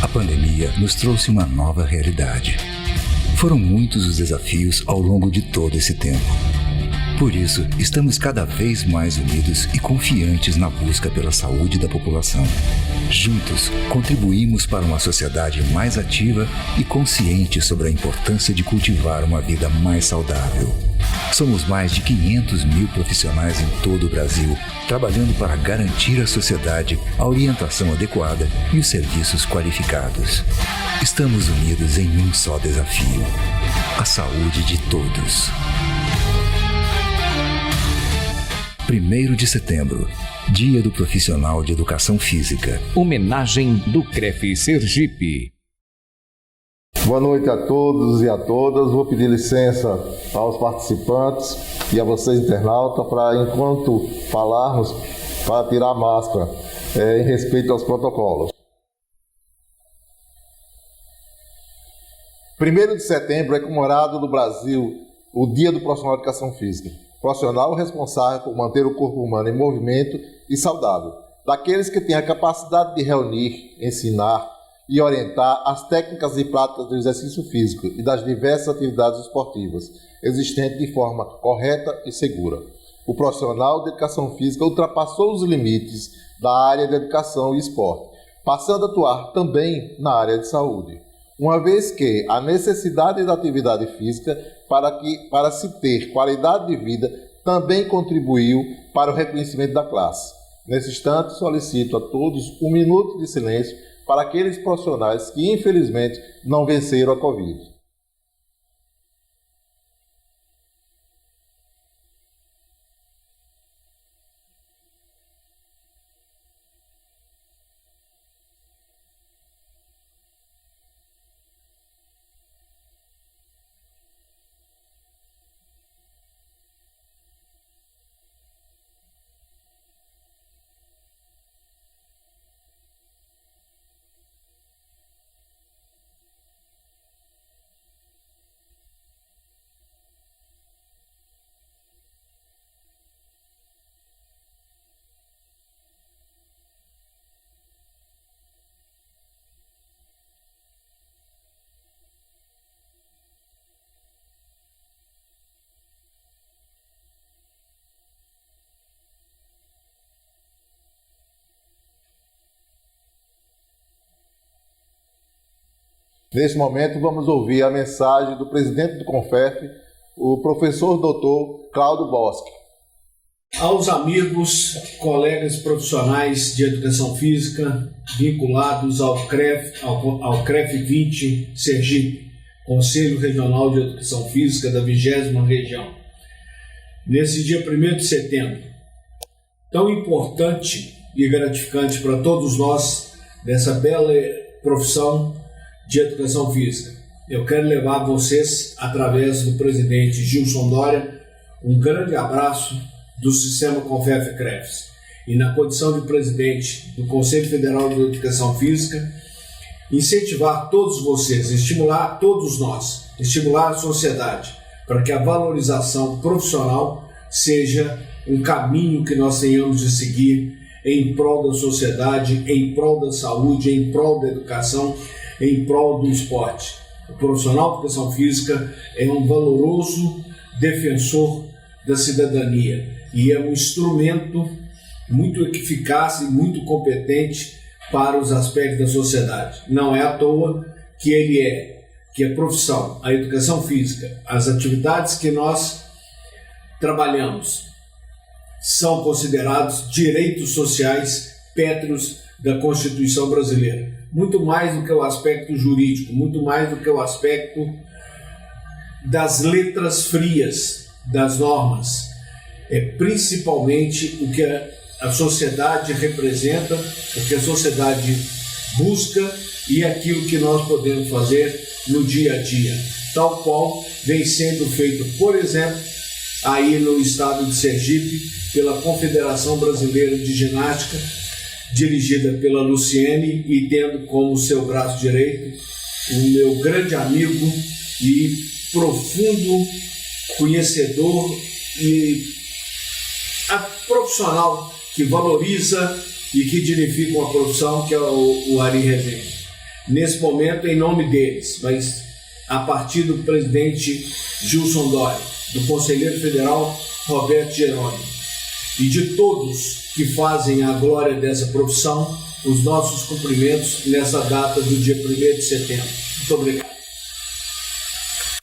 pandemia nos trouxe uma nova realidade. Foram muitos os desafios ao longo de todo esse tempo. Por isso, estamos cada vez mais unidos e confiantes na busca pela saúde da população. Juntos, contribuímos para uma sociedade mais ativa e consciente sobre a importância de cultivar uma vida mais saudável. Somos mais de 500 mil profissionais em todo o Brasil, trabalhando para garantir à sociedade a orientação adequada e os serviços qualificados. Estamos unidos em um só desafio: a saúde de todos. 1º de setembro, Dia do Profissional de Educação Física. Homenagem do CREF Sergipe. Boa noite a todos e a todas. Vou pedir licença aos participantes e a vocês, internautas, para, enquanto falarmos, para tirar a máscara, em respeito aos protocolos. 1º de setembro é comemorado no Brasil o Dia do Profissional de Educação Física. Profissional responsável por manter o corpo humano em movimento e saudável, daqueles que têm a capacidade de reunir, ensinar e orientar as técnicas e práticas do exercício físico e das diversas atividades esportivas existentes de forma correta e segura. O profissional de educação física ultrapassou os limites da área de educação e esporte, passando a atuar também na área de saúde, uma vez que a necessidade da atividade física para se ter qualidade de vida também contribuiu para o reconhecimento da classe. Nesse instante, solicito a todos um minuto de silêncio para aqueles profissionais que, infelizmente, não venceram a Covid. Neste momento, vamos ouvir a mensagem do presidente do CONFEF, o professor Dr. Cláudio Boschi. Aos amigos, colegas profissionais de educação física vinculados ao CREF 20 Sergipe, Conselho Regional de Educação Física da 20ª Região. Nesse dia 1º de setembro, tão importante e gratificante para todos nós dessa bela profissão de educação física, eu quero levar a vocês, através do presidente Gilson Dória, um grande abraço do Sistema CONFEF-CREFS. E na condição de presidente do Conselho Federal de Educação Física, incentivar todos vocês, estimular todos nós, estimular a sociedade, para que a valorização profissional seja um caminho que nós tenhamos de seguir em prol da sociedade, em prol da saúde, em prol da educação, em prol do esporte. O profissional de educação física é um valoroso defensor da cidadania e é um instrumento muito eficaz e muito competente para os aspectos da sociedade. Não é à toa que a profissão, a educação física, as atividades que nós trabalhamos são considerados direitos sociais pétreos da Constituição brasileira. Muito mais do que o aspecto jurídico, muito mais do que o aspecto das letras frias das normas. É principalmente o que a sociedade representa, o que a sociedade busca e aquilo que nós podemos fazer no dia a dia, tal qual vem sendo feito, por exemplo, aí no estado de Sergipe, pela Confederação Brasileira de Ginástica, dirigida pela Luciene e tendo como seu braço direito o meu grande amigo e profundo conhecedor e profissional que valoriza e que dignifica uma profissão, que é o Ari Rezende. nesse momento em nome deles, mas a partir do presidente Gilson Dória, do conselheiro federal Roberto Jerônimo e de todos que fazem a glória dessa profissão, os nossos cumprimentos nessa data do dia 1º de setembro. Muito obrigado.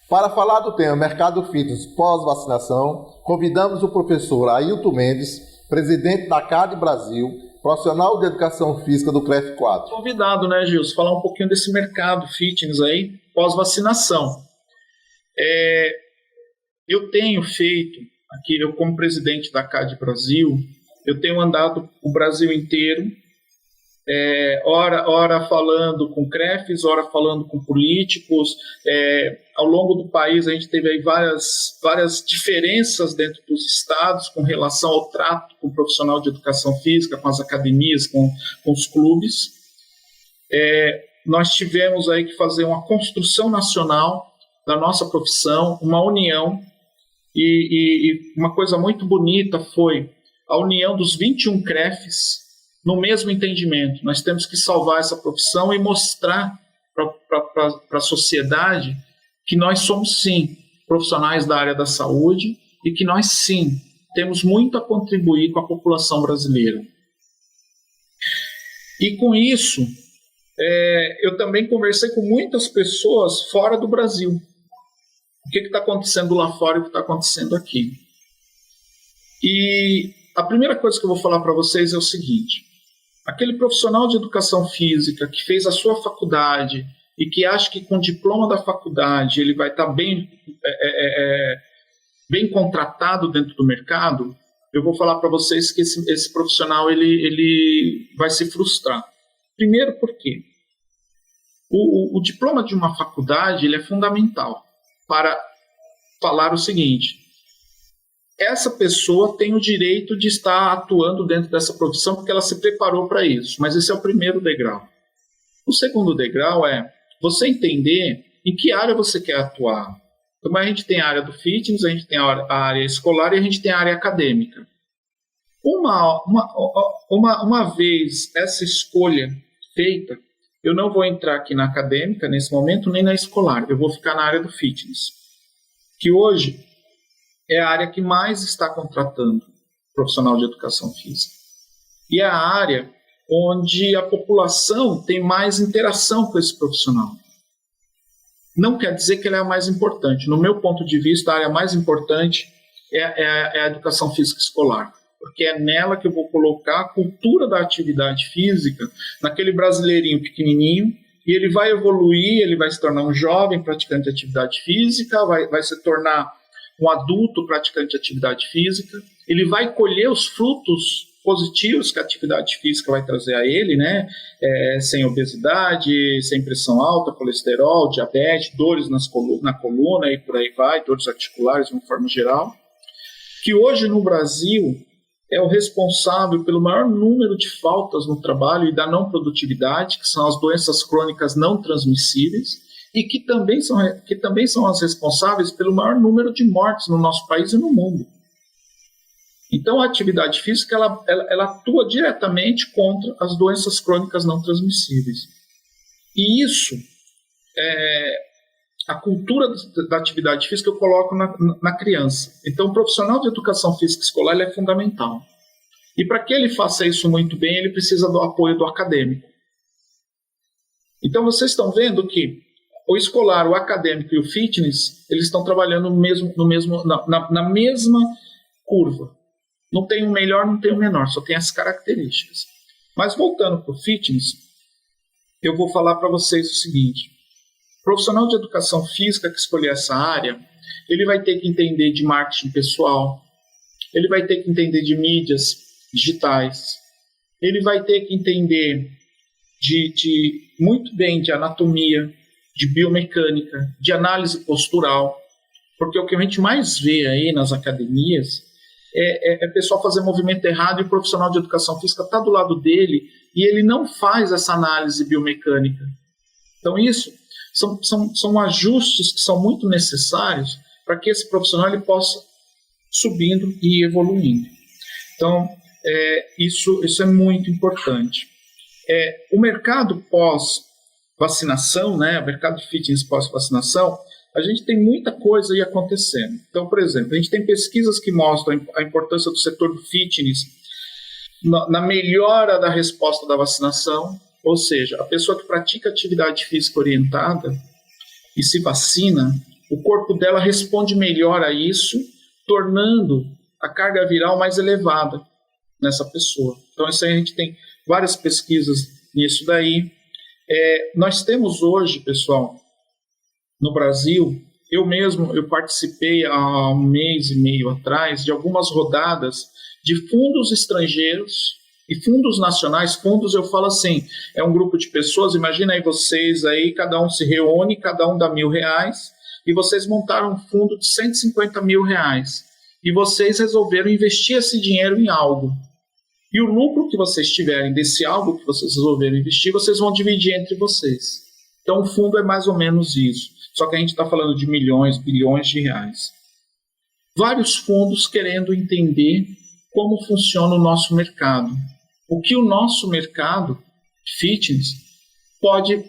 Para falar do tema Mercado Fitness pós-vacinação, convidamos o professor Ailton Mendes, presidente da CAD Brasil, profissional de educação física do CREF 4. Convidado, né, Gilson, falar um pouquinho desse mercado fitness aí, pós-vacinação. Eu tenho feito, aqui eu como presidente da CAD Brasil, eu tenho andado o Brasil inteiro, ora falando com CREFs, ora falando com políticos. Ao longo do país a gente teve aí várias diferenças dentro dos estados com relação ao trato com o profissional de educação física, com as academias, com os clubes. Nós tivemos aí que fazer uma construção nacional da nossa profissão, uma união, e uma coisa muito bonita foi a união dos 21 CREFs no mesmo entendimento. Nós temos que salvar essa profissão e mostrar para a sociedade que nós somos, sim, profissionais da área da saúde e que nós, sim, temos muito a contribuir com a população brasileira. E com isso, eu também conversei com muitas pessoas fora do Brasil. O que está acontecendo lá fora e o que está acontecendo aqui. E a primeira coisa que eu vou falar para vocês é o seguinte: aquele profissional de educação física que fez a sua faculdade e que acha que com o diploma da faculdade ele vai estar bem contratado dentro do mercado, eu vou falar para vocês que esse profissional ele vai se frustrar. Primeiro, por quê? O diploma de uma faculdade ele é fundamental para falar o seguinte: essa pessoa tem o direito de estar atuando dentro dessa profissão porque ela se preparou para isso, mas esse é o primeiro degrau. O segundo degrau é você entender em que área você quer atuar. Então, a gente tem a área do fitness, a gente tem a área escolar e a gente tem a área acadêmica. Uma vez essa escolha feita, eu não vou entrar aqui na acadêmica nesse momento, nem na escolar. Eu vou ficar na área do fitness, que hoje é a área que mais está contratando profissional de educação física. E é a área onde a população tem mais interação com esse profissional. Não quer dizer que ela é a mais importante. No meu ponto de vista, a área mais importante é a educação física escolar, porque é nela que eu vou colocar a cultura da atividade física naquele brasileirinho pequenininho, e ele vai evoluir, ele vai se tornar um jovem praticante de atividade física, vai se tornar um adulto praticante de atividade física, ele vai colher os frutos positivos que a atividade física vai trazer a ele, né? Sem obesidade, sem pressão alta, colesterol, diabetes, dores na coluna e por aí vai, dores articulares de uma forma geral, que hoje no Brasil é o responsável pelo maior número de faltas no trabalho e da não produtividade, que são as doenças crônicas não transmissíveis, e que também são as responsáveis pelo maior número de mortes no nosso país e no mundo. Então, a atividade física ela atua diretamente contra as doenças crônicas não transmissíveis. E isso, a cultura da atividade física eu coloco na criança. Então, o profissional de educação física escolar ele é fundamental. E para que ele faça isso muito bem, ele precisa do apoio do acadêmico. Então, vocês estão vendo que o escolar, o acadêmico e o fitness, eles estão trabalhando na mesma curva. Não tem o melhor, não tem o menor, só tem as características. Mas voltando para o fitness, eu vou falar para vocês o seguinte: o profissional de educação física que escolher essa área, ele vai ter que entender de marketing pessoal, ele vai ter que entender de mídias digitais, ele vai ter que entender muito bem de anatomia, de biomecânica, de análise postural, porque o que a gente mais vê aí nas academias é pessoal fazer movimento errado e o profissional de educação física está do lado dele e ele não faz essa análise biomecânica. Então isso são ajustes que são muito necessários para que esse profissional ele possa subindo e evoluindo. Então isso é muito importante. O mercado vacinação, né, mercado de fitness pós-vacinação, a gente tem muita coisa aí acontecendo. Então, por exemplo, a gente tem pesquisas que mostram a importância do setor do fitness na melhora da resposta da vacinação, ou seja, a pessoa que pratica atividade física orientada e se vacina, o corpo dela responde melhor a isso, tornando a carga viral mais elevada nessa pessoa. Então, isso aí a gente tem várias pesquisas nisso daí. Nós temos hoje, pessoal, no Brasil, eu participei há um mês e meio atrás de algumas rodadas de fundos estrangeiros e fundos nacionais. Fundos, eu falo assim, é um grupo de pessoas, imagina aí vocês aí, cada um se reúne, cada um dá R$1.000, e vocês montaram um fundo de R$150 mil, e vocês resolveram investir esse dinheiro em algo. E o lucro que vocês tiverem desse algo que vocês resolveram investir, vocês vão dividir entre vocês. Então, o fundo é mais ou menos isso. Só que a gente está falando de milhões, bilhões de reais. Vários fundos querendo entender como funciona o nosso mercado. O que o nosso mercado fitness pode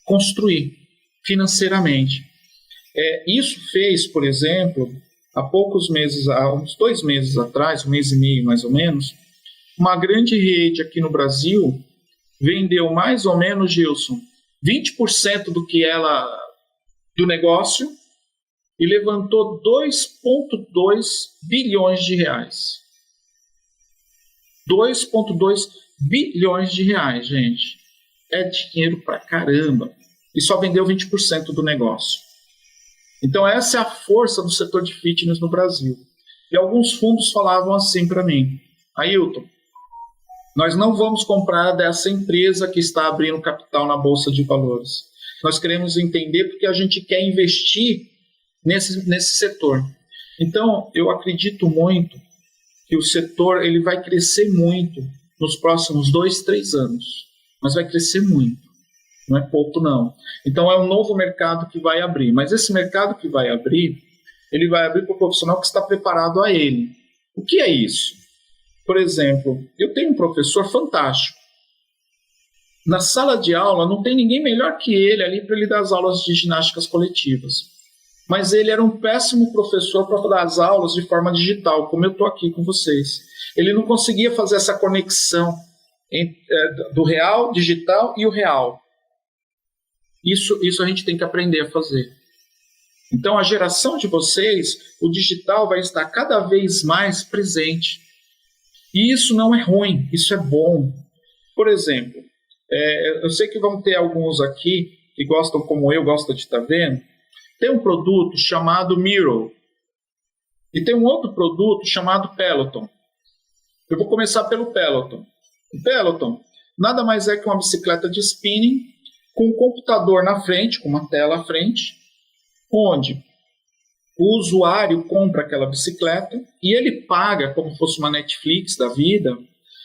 construir financeiramente. Isso fez, por exemplo, há uns 2 meses atrás, 1 mês e meio mais ou menos, uma grande rede aqui no Brasil vendeu mais ou menos, Gilson, 20% do negócio e levantou 2,2 bilhões de reais. 2,2 bilhões de reais, gente. É dinheiro pra caramba. E só vendeu 20% do negócio. Então essa é a força do setor de fitness no Brasil. E alguns fundos falavam assim para mim: Ailton, nós não vamos comprar dessa empresa que está abrindo capital na Bolsa de Valores. Nós queremos entender porque a gente quer investir nesse setor. Então, eu acredito muito que o setor ele vai crescer muito nos próximos 2, 3 anos. Mas vai crescer muito. Não é pouco, não. Então, é um novo mercado que vai abrir. Mas esse mercado que vai abrir, ele vai abrir para o profissional que está preparado a ele. O que é isso? Por exemplo, eu tenho um professor fantástico. Na sala de aula não tem ninguém melhor que ele ali para ele dar as aulas de ginásticas coletivas. Mas ele era um péssimo professor para dar as aulas de forma digital, como eu estou aqui com vocês. Ele não conseguia fazer essa conexão do real, digital e o real. Isso a gente tem que aprender a fazer. Então, a geração de vocês, o digital vai estar cada vez mais presente. E isso não é ruim, isso é bom. Por exemplo, eu sei que vão ter alguns aqui que gostam, como eu, gostam de estar vendo. Tem um produto chamado Miro. E tem um outro produto chamado Peloton. Eu vou começar pelo Peloton. O Peloton nada mais é que uma bicicleta de spinning com um computador na frente, com uma tela à frente, onde o usuário compra aquela bicicleta e ele paga, como fosse uma Netflix da vida,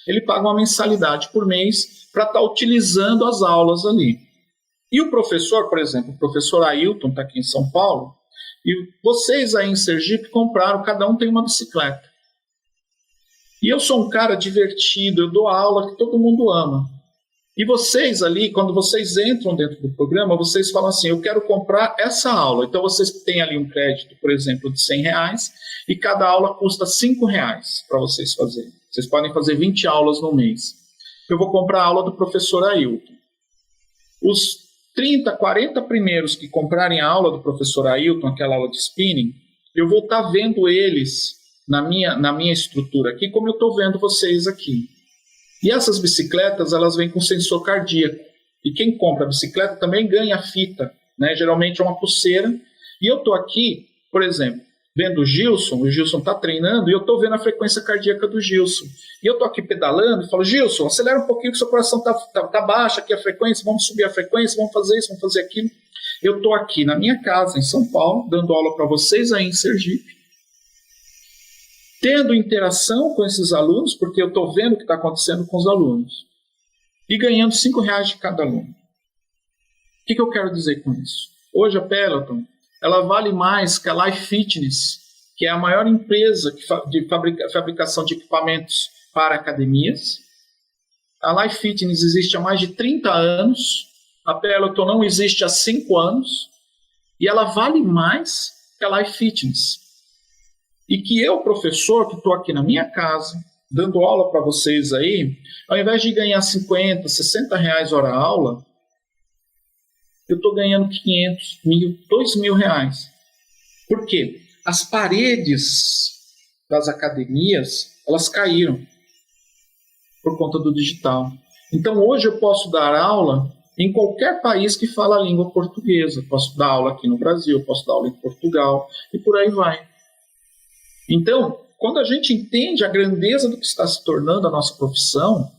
ele paga uma mensalidade por mês para estar utilizando as aulas ali. E o professor, por exemplo, o professor Ailton está aqui em São Paulo, e vocês aí em Sergipe compraram, cada um tem uma bicicleta. E eu sou um cara divertido, eu dou aula que todo mundo ama. E vocês ali, quando vocês entram dentro do programa, vocês falam assim, eu quero comprar essa aula. Então vocês têm ali um crédito, por exemplo, de R$100, e cada aula custa R$5 para vocês fazerem. Vocês podem fazer 20 aulas no mês. Eu vou comprar a aula do professor Ailton. Os 30, 40 primeiros que comprarem a aula do professor Ailton, aquela aula de spinning, eu vou estar vendo eles na minha estrutura aqui, como eu estou vendo vocês aqui. E essas bicicletas, elas vêm com sensor cardíaco. E quem compra a bicicleta também ganha a fita, né? Geralmente é uma pulseira. E eu estou aqui, por exemplo, vendo o Gilson está treinando, e eu estou vendo a frequência cardíaca do Gilson. E eu estou aqui pedalando e falo, Gilson, acelera um pouquinho que seu coração tá baixo aqui a frequência, vamos subir a frequência, vamos fazer isso, vamos fazer aquilo. Eu estou aqui na minha casa, em São Paulo, dando aula para vocês aí em Sergipe, tendo interação com esses alunos, porque eu estou vendo o que está acontecendo com os alunos, e ganhando R$5 de cada aluno. O que eu quero dizer com isso? Hoje a Peloton, ela vale mais que a Life Fitness, que é a maior empresa de fabricação de equipamentos para academias, A Life Fitness existe há mais de 30 anos, a Peloton não existe há 5 anos, e ela vale mais que a Life Fitness. E que eu, professor, que estou aqui na minha casa, dando aula para vocês aí, ao invés de ganhar 50, 60 reais hora aula, eu estou ganhando 500, 1.000, 2.000 reais. Por quê? As paredes das academias, elas caíram por conta do digital. Então, hoje eu posso dar aula em qualquer país que fala a língua portuguesa. Posso dar aula aqui no Brasil, posso dar aula em Portugal, e por aí vai. Então, quando a gente entende a grandeza do que está se tornando a nossa profissão,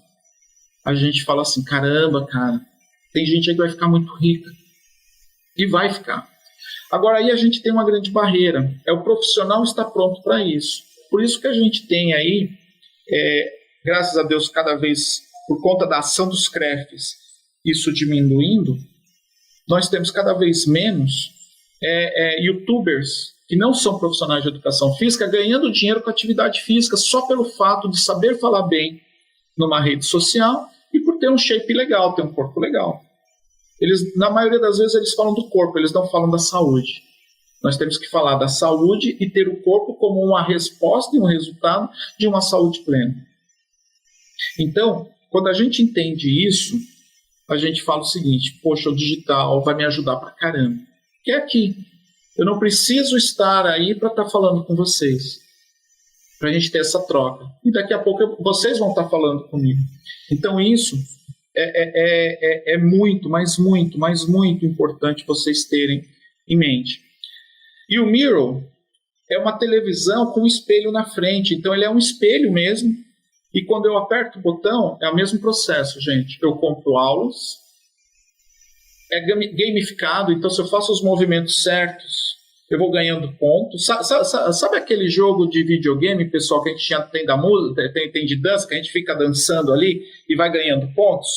a gente fala assim, caramba, cara, tem gente aí que vai ficar muito rica. E vai ficar. Agora, aí a gente tem uma grande barreira. O profissional está pronto para isso. Por isso que a gente tem aí, graças a Deus, cada vez, por conta da ação dos CREFs, isso diminuindo, nós temos cada vez menos youtubers que não são profissionais de educação física ganhando dinheiro com atividade física só pelo fato de saber falar bem numa rede social e por ter um shape legal, ter um corpo legal. Eles, na maioria das vezes, eles falam do corpo, eles não falam da saúde. Nós temos que falar da saúde e ter o corpo como uma resposta e um resultado de uma saúde plena. Então, quando a gente entende isso, a gente fala o seguinte, poxa, o digital vai me ajudar pra caramba. Que é aqui. Eu não preciso estar aí para estar falando com vocês, para a gente ter essa troca. E daqui a pouco vocês vão estar falando comigo. Então, isso é muito, mas muito importante vocês terem em mente. E o Miro é uma televisão com um espelho na frente, então ele é um espelho mesmo, e quando eu aperto o botão, é o mesmo processo, gente. Eu compro aulas, é gamificado, então se eu faço os movimentos certos, eu vou ganhando pontos. Sabe aquele jogo de videogame, pessoal, que a gente tem da música, tem de dança, que a gente fica dançando ali e vai ganhando pontos?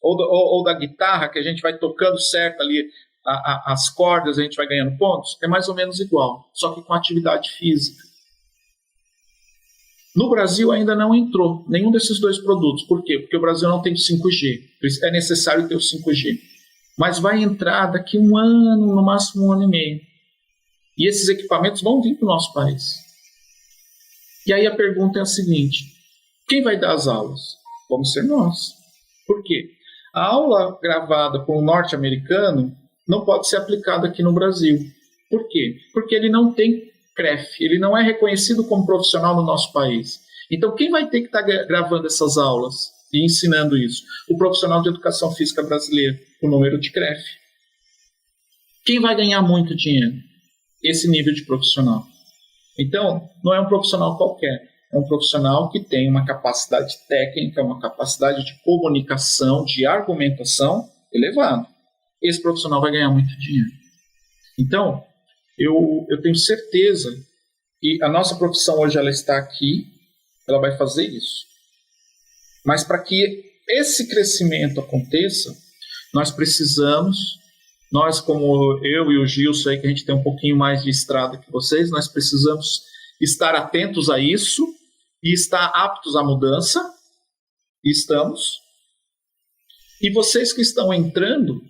Ou da guitarra, que a gente vai tocando certo ali as cordas, a gente vai ganhando pontos? É mais ou menos igual, só que com atividade física. No Brasil ainda não entrou nenhum desses dois produtos. Por quê? Porque o Brasil não tem 5G. É necessário ter o 5G. Mas vai entrar daqui 1 ano, no máximo 1 ano e meio. E esses equipamentos vão vir para o nosso país. E aí a pergunta é a seguinte, quem vai dar as aulas? Vamos ser nós. Por quê? A aula gravada por um norte-americano não pode ser aplicada aqui no Brasil. Por quê? Porque ele não tem CREF, ele não é reconhecido como profissional no nosso país. Então, quem vai ter que estar gravando essas aulas e ensinando isso? O profissional de educação física brasileiro, o número de CREF. Quem vai ganhar muito dinheiro? Esse nível de profissional. Então, não é um profissional qualquer, é um profissional que tem uma capacidade técnica, uma capacidade de comunicação, de argumentação elevada. Esse profissional vai ganhar muito dinheiro. Então, eu tenho certeza que a nossa profissão hoje ela está aqui, ela vai fazer isso. Mas para que esse crescimento aconteça, nós precisamos, nós como eu e o Gilson, aí, que a gente tem um pouquinho mais de estrada que vocês, nós precisamos estar atentos a isso e estar aptos à mudança, e estamos. E vocês que estão entrando,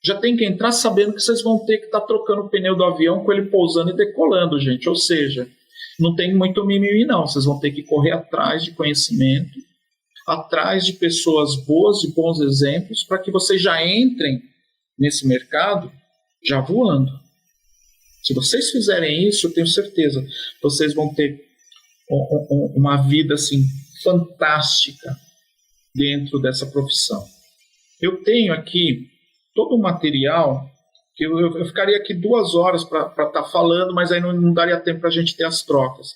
já tem que entrar sabendo que vocês vão ter que estar trocando o pneu do avião com ele pousando e decolando, gente. Ou seja, não tem muito mimimi, não. Vocês vão ter que correr atrás de conhecimento, atrás de pessoas boas, de bons exemplos, para que vocês já entrem nesse mercado já voando. Se vocês fizerem isso, eu tenho certeza, vocês vão ter uma vida assim, fantástica dentro dessa profissão. Eu tenho aqui todo o material, que eu ficaria aqui 2 horas para estar falando, mas aí não daria tempo para a gente ter as trocas.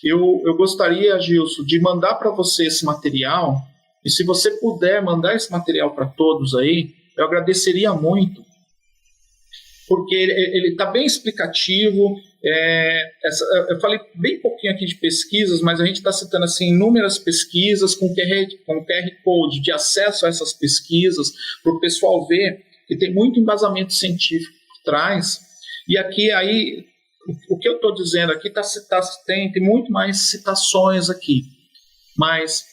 Eu gostaria, Gilson, de mandar para você esse material, e se você puder mandar esse material para todos aí, eu agradeceria muito, porque ele está bem explicativo. Eu falei bem pouquinho aqui de pesquisas, mas a gente está citando assim, inúmeras pesquisas com QR Code de acesso a essas pesquisas, para o pessoal ver que tem muito embasamento científico por trás. E aqui, aí, o que eu estou dizendo aqui tem muito mais citações aqui, mas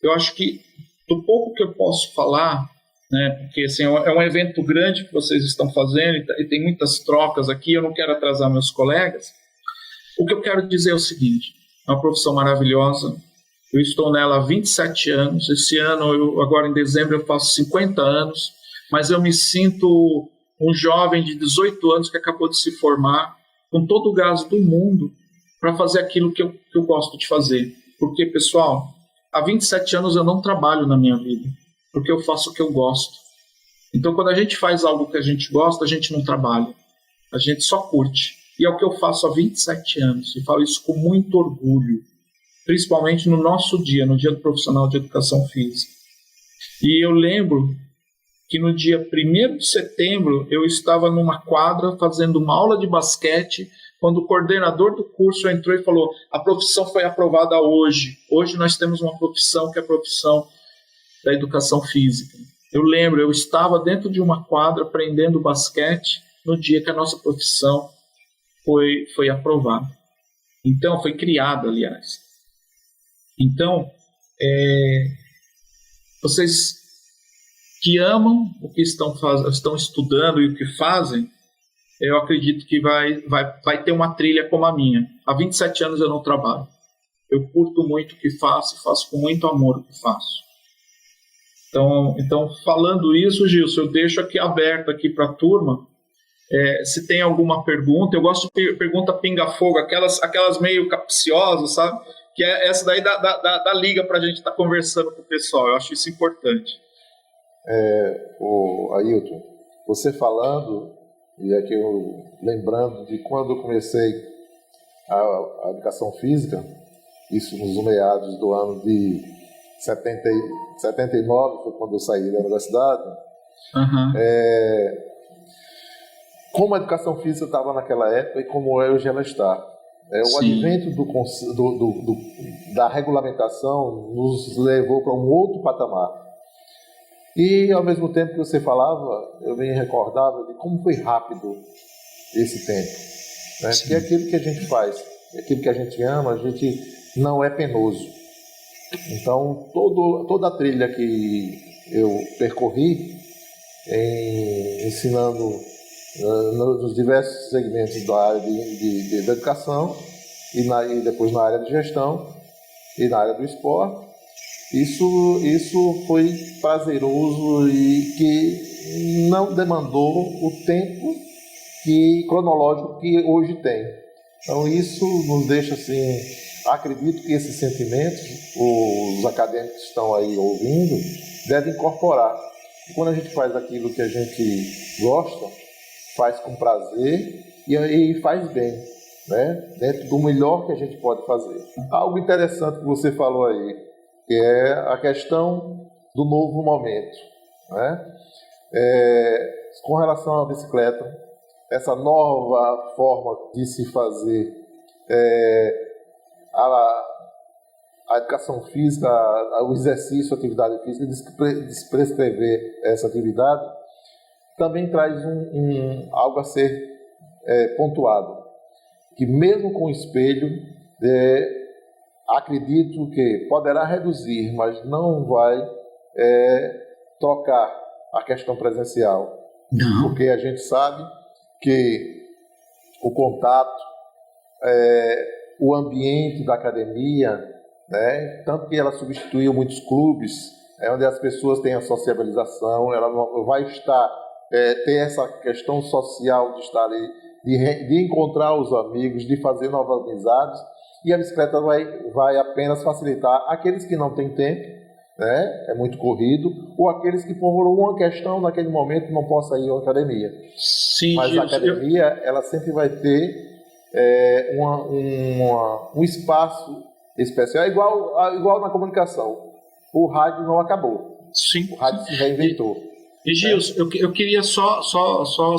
eu acho que do pouco que eu posso falar, né, porque assim, é um evento grande que vocês estão fazendo e tem muitas trocas aqui, eu não quero atrasar meus colegas. O que eu quero dizer é o seguinte: é uma profissão maravilhosa, eu estou nela há 27 anos, esse ano, agora em dezembro, eu faço 50 anos, mas eu me sinto um jovem de 18 anos que acabou de se formar, com todo o gás do mundo, para fazer aquilo que eu gosto de fazer. Porque, pessoal, há 27 anos eu não trabalho na minha vida, porque eu faço o que eu gosto. Então, quando a gente faz algo que a gente gosta, a gente não trabalha, a gente só curte. E é o que eu faço há 27 anos, e falo isso com muito orgulho, principalmente no nosso dia, no Dia do Profissional de Educação Física. E eu lembro que no dia 1º de setembro eu estava numa quadra fazendo uma aula de basquete, quando o coordenador do curso entrou e falou: a profissão foi aprovada hoje. Hoje nós temos uma profissão que é a profissão da educação física. Eu lembro, eu estava dentro de uma quadra aprendendo basquete no dia que a nossa profissão foi aprovada. Então, foi criada, aliás. Então, vocês que amam o que estão estudando e o que fazem, eu acredito que vai ter uma trilha como a minha. Há 27 anos eu não trabalho. Eu curto muito o que faço e faço com muito amor o que faço. Então falando isso, Gilson, eu deixo aqui aberto aqui para a turma, se tem alguma pergunta. Eu gosto de pergunta pinga-fogo, aquelas meio capciosas, sabe? Que essa daí dá liga para a gente estar conversando com o pessoal. Eu acho isso importante. Ailton, você falando, e aqui eu lembrando de quando eu comecei a educação física, isso nos meados do ano de 79, foi quando eu saí da universidade. Uhum. Como a educação física estava naquela época e como hoje ela está. O advento da regulamentação nos levou para um outro patamar. E, ao mesmo tempo que você falava, eu me recordava de como foi rápido esse tempo. Né? Que aquilo que a gente faz, aquilo que a gente ama, a gente não é penoso. Então, toda a trilha que eu percorri, ensinando nos diversos segmentos da área de educação e depois na área de gestão e na área do esporte, isso foi prazeroso e que não demandou o tempo cronológico que hoje tem. Então isso nos deixa assim, acredito que esses sentimentos, os acadêmicos que estão aí ouvindo, devem incorporar. E quando a gente faz aquilo que a gente gosta, faz com prazer e faz bem, né? Dentro do melhor que a gente pode fazer. Algo interessante que você falou aí, que é a questão do novo momento, né? Com relação à bicicleta, essa nova forma de se fazer a educação física, o exercício, a atividade física, prescrever essa atividade, também traz algo a ser pontuado, que mesmo com o espelho, acredito que poderá reduzir, mas não vai trocar a questão presencial. Não. Porque a gente sabe que o contato, o ambiente da academia, né, tanto que ela substituiu muitos clubes, onde as pessoas têm a sociabilização, ela vai ter essa questão social de estar ali, de encontrar os amigos, de fazer novas amizades, e a bicicleta vai apenas facilitar aqueles que não têm tempo, né, é muito corrido, ou aqueles que por uma questão naquele momento não possam ir à academia. Sim, mas a academia ela sempre vai ter um espaço especial, igual na comunicação. O rádio não acabou. Sim. O rádio se reinventou. E Gilson, eu queria só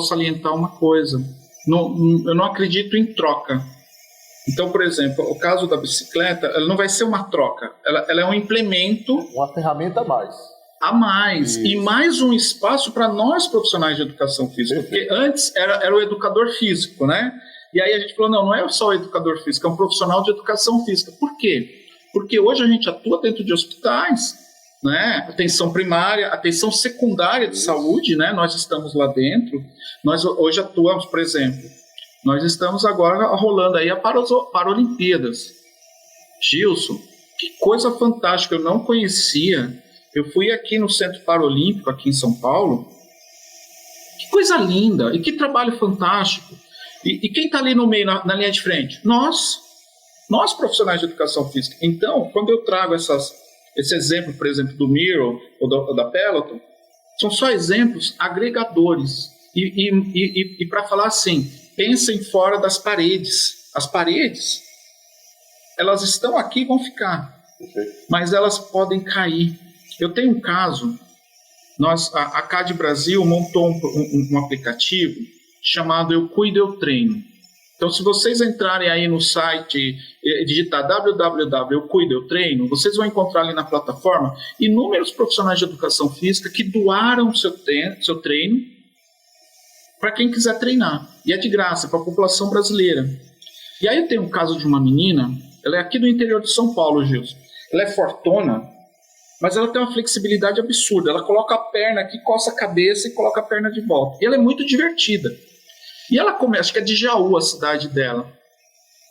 salientar uma coisa. Eu não acredito em troca. Então, por exemplo, o caso da bicicleta, ela não vai ser uma troca. Ela é um implemento. Uma ferramenta a mais. E mais um espaço para nós profissionais de educação física. Porque antes era o educador físico, né? E aí a gente falou, não é só o educador físico, é um profissional de educação física. Por quê? Porque hoje a gente atua dentro de hospitais, né? Atenção primária, atenção secundária de saúde, né? Nós estamos lá dentro. Nós hoje atuamos, por exemplo, nós estamos agora rolando aí a Paralimpíadas. Gilson, que coisa fantástica, eu não conhecia. Eu fui aqui no Centro Paralímpico, aqui em São Paulo. Que coisa linda e que trabalho fantástico. E quem está ali no meio, na linha de frente? Nós profissionais de educação física. Então, quando eu trago esse exemplo, por exemplo, do Miro ou da Peloton, são só exemplos agregadores. E para falar assim, pensem fora das paredes. As paredes, elas estão aqui e vão ficar, mas elas podem cair. Eu tenho um caso, a CAD Brasil montou um aplicativo chamado Eu Cuido, Eu Treino. Então, se vocês entrarem aí no site, digitar www.eucuidoeutreino, vocês vão encontrar ali na plataforma inúmeros profissionais de educação física que doaram seu treino para quem quiser treinar. E é de graça para a população brasileira. E aí eu tenho um caso de uma menina, ela é aqui do interior de São Paulo, Gilson. Ela é fortona, mas ela tem uma flexibilidade absurda. Ela coloca a perna aqui, coça a cabeça e coloca a perna de volta. E ela é muito divertida. E ela começa, acho que é de Jaú a cidade dela.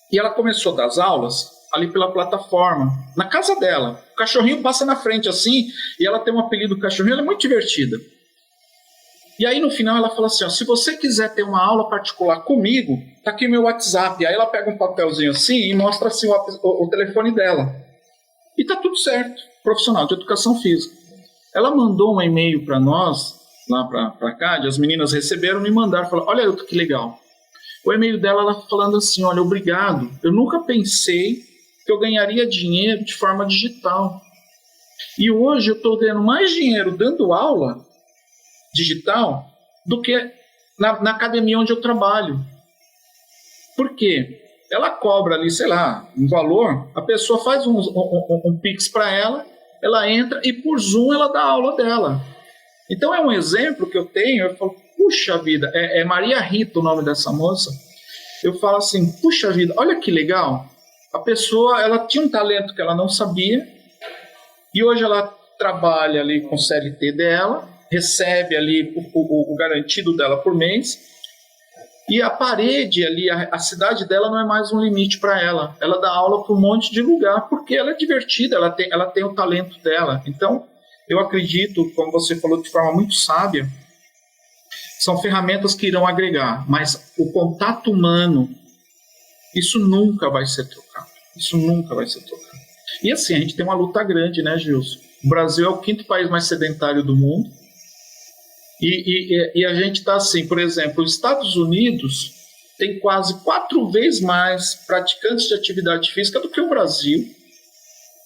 E ela começou a dar as aulas ali pela plataforma, na casa dela. O cachorrinho passa na frente assim, e ela tem um apelido cachorrinho, ela é muito divertida. E aí no final ela fala assim, ó, se você quiser ter uma aula particular comigo, tá aqui meu WhatsApp. Aí ela pega um papelzinho assim e mostra assim o telefone dela. E tá tudo certo, profissional de educação física. Ela mandou um e-mail para nós, lá para cá, as meninas receberam, me mandaram, falaram, olha que legal. O e-mail dela, ela falando assim, olha, obrigado, eu nunca pensei que eu ganharia dinheiro de forma digital. E hoje eu estou ganhando mais dinheiro dando aula digital do que na academia onde eu trabalho. Por quê? Ela cobra ali, sei lá, um valor, a pessoa faz um Pix para ela, ela entra e por Zoom ela dá a aula dela. Então é um exemplo que eu tenho, eu falo, puxa vida, é Maria Rita o nome dessa moça, eu falo assim, puxa vida, olha que legal, a pessoa, ela tinha um talento que ela não sabia, e hoje ela trabalha ali com o CLT dela, recebe ali o garantido dela por mês, e a parede ali, a cidade dela não é mais um limite para ela, ela dá aula para um monte de lugar, porque ela é divertida, ela tem o talento dela. Então, eu acredito, como você falou de forma muito sábia, são ferramentas que irão agregar, mas o contato humano, isso nunca vai ser trocado. Isso nunca vai ser trocado. E assim, a gente tem uma luta grande, né, Gilson? O Brasil é o 5º país mais sedentário do mundo. E a gente está assim, por exemplo, os Estados Unidos tem quase 4 vezes mais praticantes de atividade física do que o Brasil.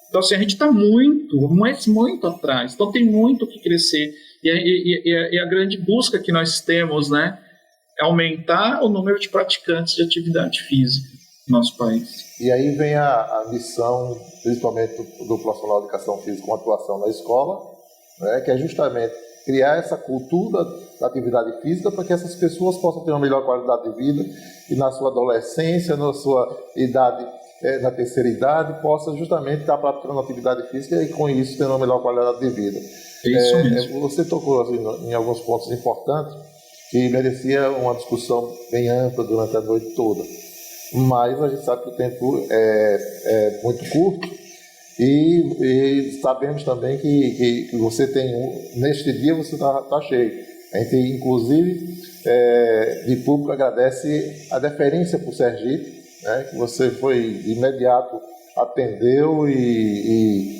Então, assim, a gente está muito atrás. Então, tem muito o que crescer. E a grande busca que nós temos, né, é aumentar o número de praticantes de atividade física no nosso país. E aí vem a missão, principalmente do profissional de educação física com atuação na escola, né, que é justamente criar essa cultura da atividade física para que essas pessoas possam ter uma melhor qualidade de vida e na sua adolescência, na sua idade, na terceira idade, possa justamente estar praticando atividade física e com isso ter uma melhor qualidade de vida. Isso mesmo. Você tocou assim, em alguns pontos importantes que merecia uma discussão bem ampla durante a noite toda, mas a gente sabe que o tempo é muito curto e sabemos também que você tem neste dia você está cheio. A gente inclusive de público agradece a deferência por Sergipe, né, que você foi de imediato, atendeu e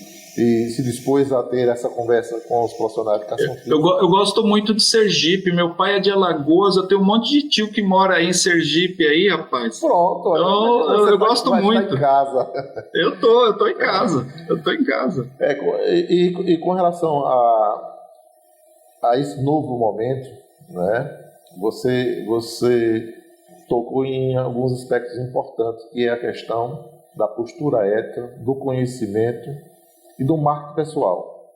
se dispôs a ter essa conversa com os profissionais de educação física. Eu gosto muito de Sergipe, meu pai é de Alagoas, eu tenho um monte de tio que mora aí em Sergipe aí, rapaz. Pronto, eu gosto muito. Em casa. Eu tô em casa, E com relação a esse novo momento, né, você tocou em alguns aspectos importantes, que é a questão da postura ética, do conhecimento e do marketing pessoal.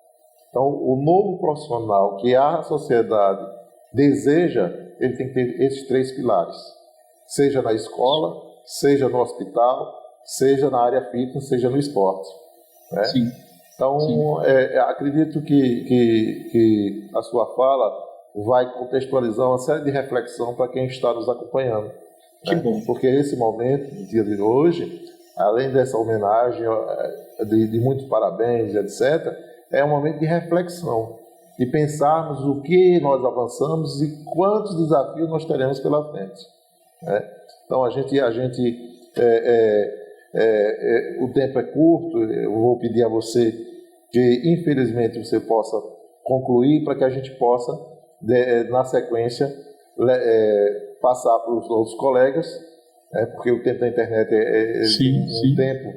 Então, o novo profissional que a sociedade deseja, ele tem que ter esses 3 pilares, seja na escola, seja no hospital, seja na área fitness, seja no esporte, né? Sim. Então, acredito que a sua fala vai contextualizar uma série de reflexão para quem está nos acompanhando. Que bom. Porque esse momento, no dia de hoje, além dessa homenagem, de muitos parabéns, etc., é um momento de reflexão, de pensarmos o que nós avançamos e quantos desafios nós teremos pela frente. Né? Então, o tempo é curto, eu vou pedir a você que, infelizmente, você possa concluir para que a gente possa, na sequência, passar para os outros colegas, porque o tempo da internet um tempo.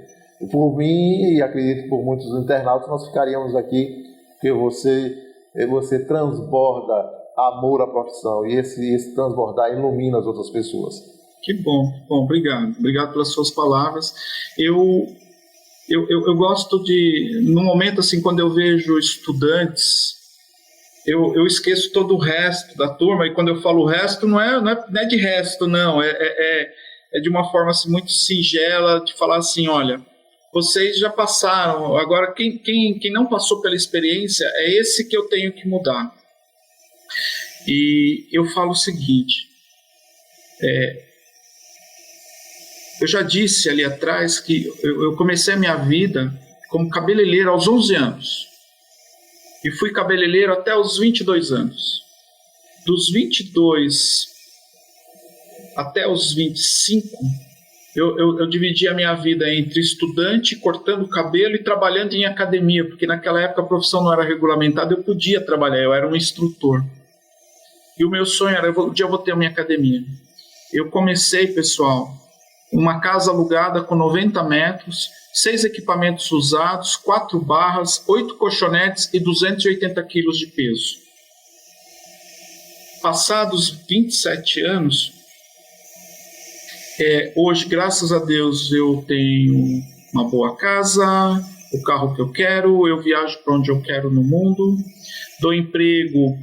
Por mim, e acredito por muitos internautas, nós ficaríamos aqui, porque você transborda amor à profissão, e esse transbordar ilumina as outras pessoas. Que bom, obrigado pelas suas palavras. Eu gosto de, no momento assim, quando eu vejo estudantes, eu esqueço todo o resto da turma, e quando eu falo o resto, não é de resto, não, é de uma forma assim, muito singela, de falar assim, olha, vocês já passaram, agora quem não passou pela experiência, é esse que eu tenho que mudar. E eu falo o seguinte, eu já disse ali atrás que eu comecei a minha vida como cabeleireiro aos 11 anos. E fui cabeleireiro até os 22 anos. Dos 22 até os 25, eu dividi a minha vida entre estudante, cortando cabelo e trabalhando em academia, porque naquela época a profissão não era regulamentada, eu podia trabalhar, eu era um instrutor. E o meu sonho era, um dia eu vou ter a minha academia. Eu comecei, pessoal, uma casa alugada com 90 metros, 6 equipamentos usados, 4 barras, 8 colchonetes e 280 quilos de peso. Passados 27 anos, hoje, graças a Deus, eu tenho uma boa casa, o carro que eu quero, eu viajo para onde eu quero no mundo, dou emprego,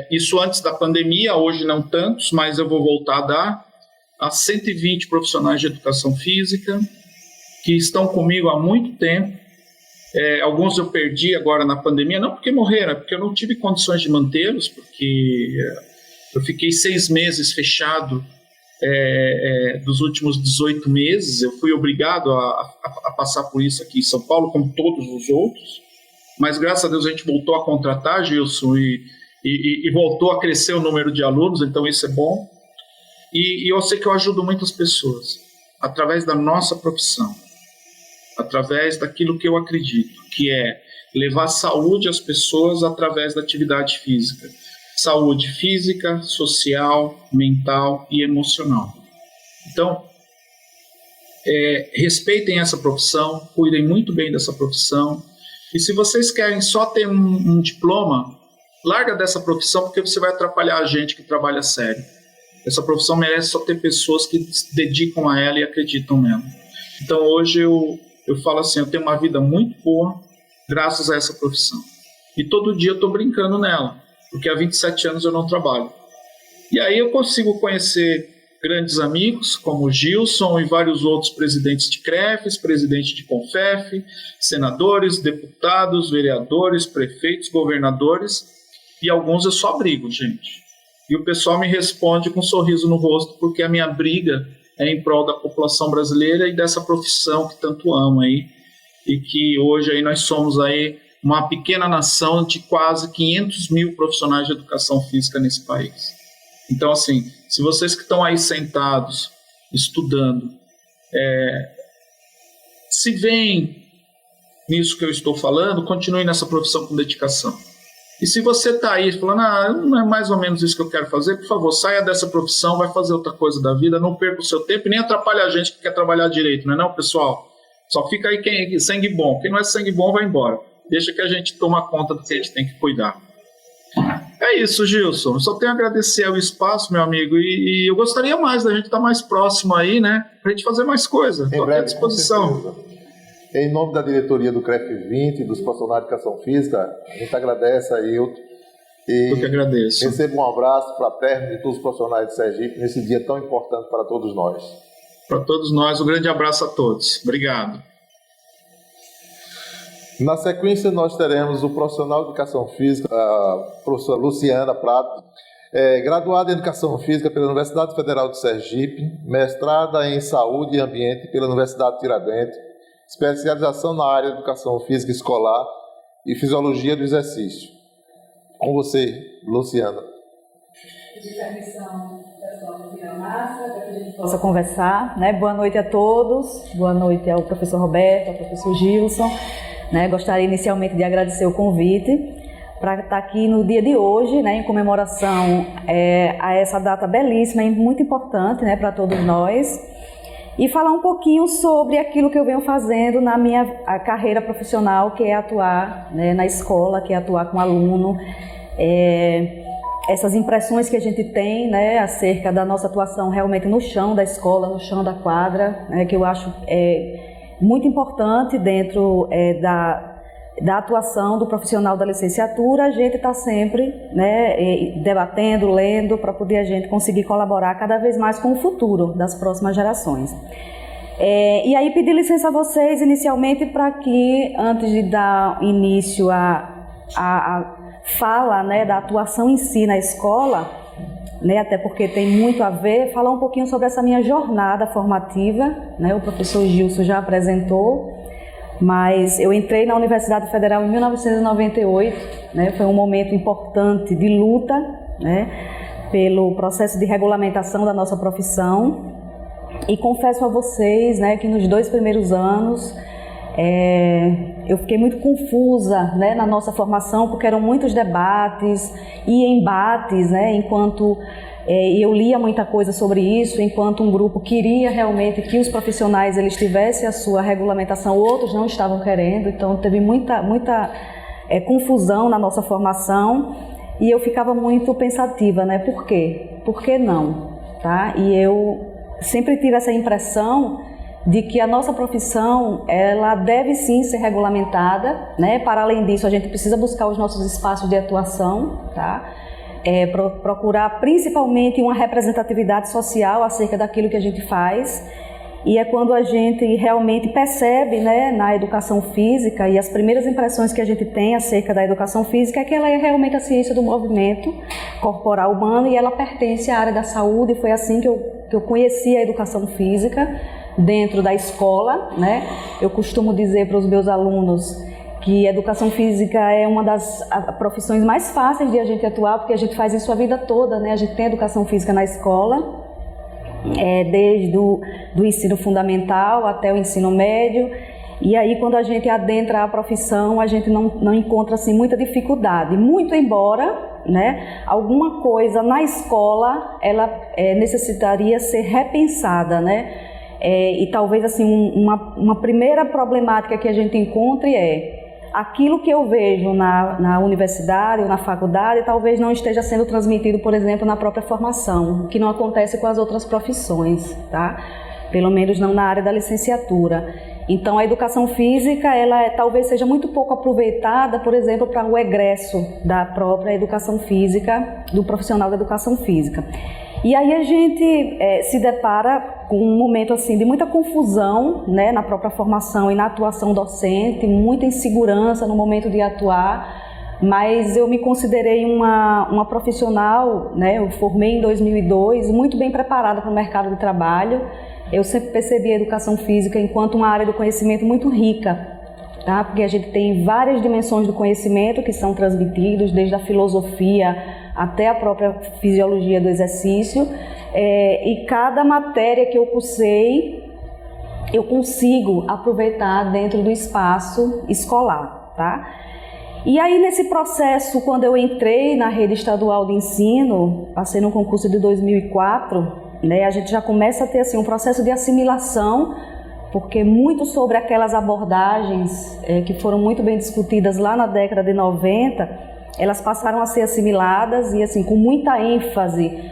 isso antes da pandemia, hoje não tantos, mas eu vou voltar a dar, a 120 profissionais de educação física, que estão comigo há muito tempo. Alguns eu perdi agora na pandemia, não porque morreram, é porque eu não tive condições de mantê-los, porque eu fiquei 6 meses fechado dos últimos 18 meses, eu fui obrigado a passar por isso aqui em São Paulo, como todos os outros, mas graças a Deus a gente voltou a contratar, Gilson, e voltou a crescer o número de alunos, então isso é bom, e eu sei que eu ajudo muitas pessoas, através da nossa profissão, através daquilo que eu acredito, que é levar saúde às pessoas através da atividade física. Saúde física, social, mental e emocional. Então, respeitem essa profissão, cuidem muito bem dessa profissão. E se vocês querem só ter um diploma, larga dessa profissão, porque você vai atrapalhar a gente que trabalha sério. Essa profissão merece só ter pessoas que se dedicam a ela e acreditam nela. Então, hoje eu falo assim, eu tenho uma vida muito boa graças a essa profissão. E todo dia eu estou brincando nela, porque há 27 anos eu não trabalho. E aí eu consigo conhecer grandes amigos, como o Gilson e vários outros presidentes de CREFES, presidente de CONFEF, senadores, deputados, vereadores, prefeitos, governadores, e alguns eu só brigo, gente. E o pessoal me responde com um sorriso no rosto, porque a minha briga é em prol da população brasileira e dessa profissão que tanto amo aí, e que hoje aí nós somos aí uma pequena nação de quase 500 mil profissionais de educação física nesse país. Então, assim, se vocês que estão aí sentados, estudando, se veem nisso que eu estou falando, continue nessa profissão com dedicação. E se você está aí falando, não é mais ou menos isso que eu quero fazer, por favor, saia dessa profissão, vai fazer outra coisa da vida, não perca o seu tempo e nem atrapalhe a gente que quer trabalhar direito, não é não, pessoal? Só fica aí quem é sangue bom. Quem não é sangue bom vai embora. Deixa que a gente toma conta do que a gente tem que cuidar. É isso, Gilson. Eu só tenho a agradecer o espaço, meu amigo, e eu gostaria mais da gente estar mais próximo aí, né? Pra gente fazer mais coisa. Estou à disposição. Em nome da diretoria do CREF 20 e dos profissionais de educação física, a gente agradece a Ailton. Eu que agradeço. Receba um abraço fraterno de todos os profissionais de Sergipe nesse dia tão importante para todos nós. Para todos nós, um grande abraço a todos. Obrigado. Na sequência, nós teremos o profissional de educação física, a professora Luciana Prato, graduada em educação física pela Universidade Federal de Sergipe, mestrada em saúde e ambiente pela Universidade de Tiradentes, especialização na área de educação física escolar e fisiologia do exercício. Com você, Luciana. De permissão, pessoal do Vira Massa, para que a gente possa conversar. Boa noite a todos, boa noite ao professor Roberto, ao professor Gilson. Gostaria inicialmente de agradecer o convite para estar aqui no dia de hoje, em comemoração a essa data belíssima e muito importante para todos nós, e falar um pouquinho sobre aquilo que eu venho fazendo na minha carreira profissional, que é atuar na escola, que é atuar com aluno, essas impressões que a gente tem acerca da nossa atuação realmente no chão da escola, no chão da quadra, que eu acho muito importante dentro da atuação do profissional da licenciatura. A gente está sempre debatendo, lendo, para poder a gente conseguir colaborar cada vez mais com o futuro das próximas gerações. E aí pedir licença a vocês inicialmente para que, antes de dar início à fala da atuação em si na escola, até porque tem muito a ver, falar um pouquinho sobre essa minha jornada formativa. O professor Gilson já apresentou, mas eu entrei na Universidade Federal em 1998, foi um momento importante de luta, pelo processo de regulamentação da nossa profissão, e confesso a vocês que nos 2 primeiros anos eu fiquei muito confusa na nossa formação, porque eram muitos debates e embates, enquanto eu lia muita coisa sobre isso, enquanto um grupo queria realmente que os profissionais eles tivessem a sua regulamentação, outros não estavam querendo, então teve muita confusão na nossa formação, e eu ficava muito pensativa, Por quê? Por que não? Tá? E eu sempre tive essa impressão de que a nossa profissão ela deve sim ser regulamentada, Para além disso, a gente precisa buscar os nossos espaços de atuação, tá? Procurar principalmente uma representatividade social acerca daquilo que a gente faz, e é quando a gente realmente percebe na educação física, e as primeiras impressões que a gente tem acerca da educação física é que ela é realmente a ciência do movimento corporal humano, e ela pertence à área da saúde. E foi assim que eu conheci a educação física dentro da escola, Eu costumo dizer para os meus alunos que educação física é uma das profissões mais fáceis de a gente atuar, porque a gente faz isso a vida toda, A gente tem educação física na escola, desde do ensino fundamental até o ensino médio, e aí quando a gente adentra a profissão, a gente não encontra assim muita dificuldade, muito embora alguma coisa na escola ela necessitaria ser repensada, e talvez assim uma primeira problemática que a gente encontre aquilo que eu vejo na universidade ou na faculdade talvez não esteja sendo transmitido, por exemplo, na própria formação, que não acontece com as outras profissões, tá? Pelo menos não na área da licenciatura. Então, a educação física, ela talvez seja muito pouco aproveitada, por exemplo, para o egresso da própria educação física, do profissional da educação física. E aí a gente se depara com um momento assim de muita confusão, na própria formação e na atuação docente, muita insegurança no momento de atuar, mas eu me considerei uma profissional, eu formei em 2002, muito bem preparada para o mercado de trabalho. Eu sempre percebi a educação física enquanto uma área do conhecimento muito rica, tá? Porque a gente tem várias dimensões do conhecimento que são transmitidos, desde a filosofia até a própria fisiologia do exercício, e cada matéria que eu cursei, eu consigo aproveitar dentro do espaço escolar, tá? E aí, nesse processo, quando eu entrei na rede estadual de ensino, passei no concurso de 2004, a gente já começa a ter assim, um processo de assimilação, porque muito sobre aquelas abordagens que foram muito bem discutidas lá na década de 90, elas passaram a ser assimiladas e assim, com muita ênfase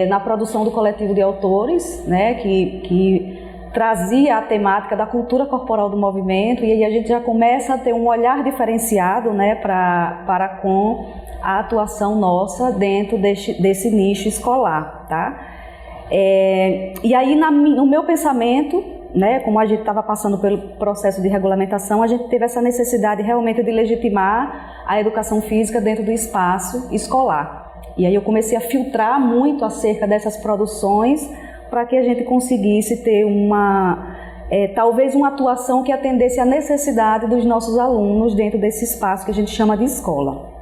na produção do coletivo de autores, que trazia a temática da cultura corporal do movimento, e aí a gente já começa a ter um olhar diferenciado para com a atuação nossa dentro desse nicho escolar, tá? E aí no meu pensamento, né, como a gente estava passando pelo processo de regulamentação, a gente teve essa necessidade realmente de legitimar a educação física dentro do espaço escolar. E aí eu comecei a filtrar muito acerca dessas produções para que a gente conseguisse ter talvez uma atuação que atendesse à necessidade dos nossos alunos dentro desse espaço que a gente chama de escola.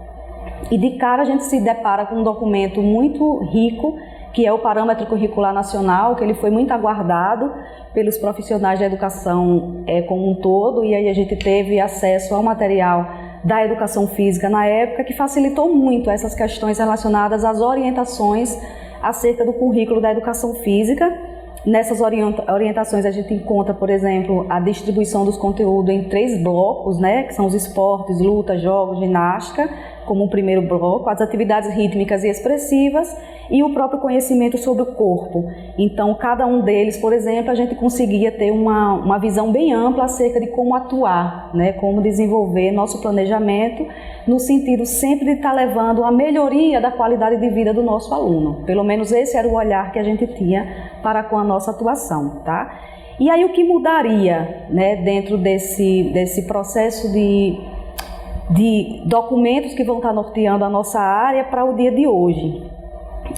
E de cara a gente se depara com um documento muito rico, que é o Parâmetro Curricular Nacional, que ele foi muito aguardado pelos profissionais da educação como um todo, e aí a gente teve acesso ao material da educação física na época, que facilitou muito essas questões relacionadas às orientações acerca do currículo da educação física. Nessas orientações a gente encontra, por exemplo, a distribuição dos conteúdos em 3 blocos, né, que são os esportes, luta, jogos, ginástica, como o primeiro bloco, as atividades rítmicas e expressivas e o próprio conhecimento sobre o corpo. Então, cada um deles, por exemplo, a gente conseguia ter uma visão bem ampla acerca de como atuar, né, como desenvolver nosso planejamento, no sentido sempre de estar levando a melhoria da qualidade de vida do nosso aluno. Pelo menos esse era o olhar que a gente tinha para com a nossa atuação, tá? E aí o que mudaria, né, dentro desse processo de documentos que vão estar norteando a nossa área para o dia de hoje?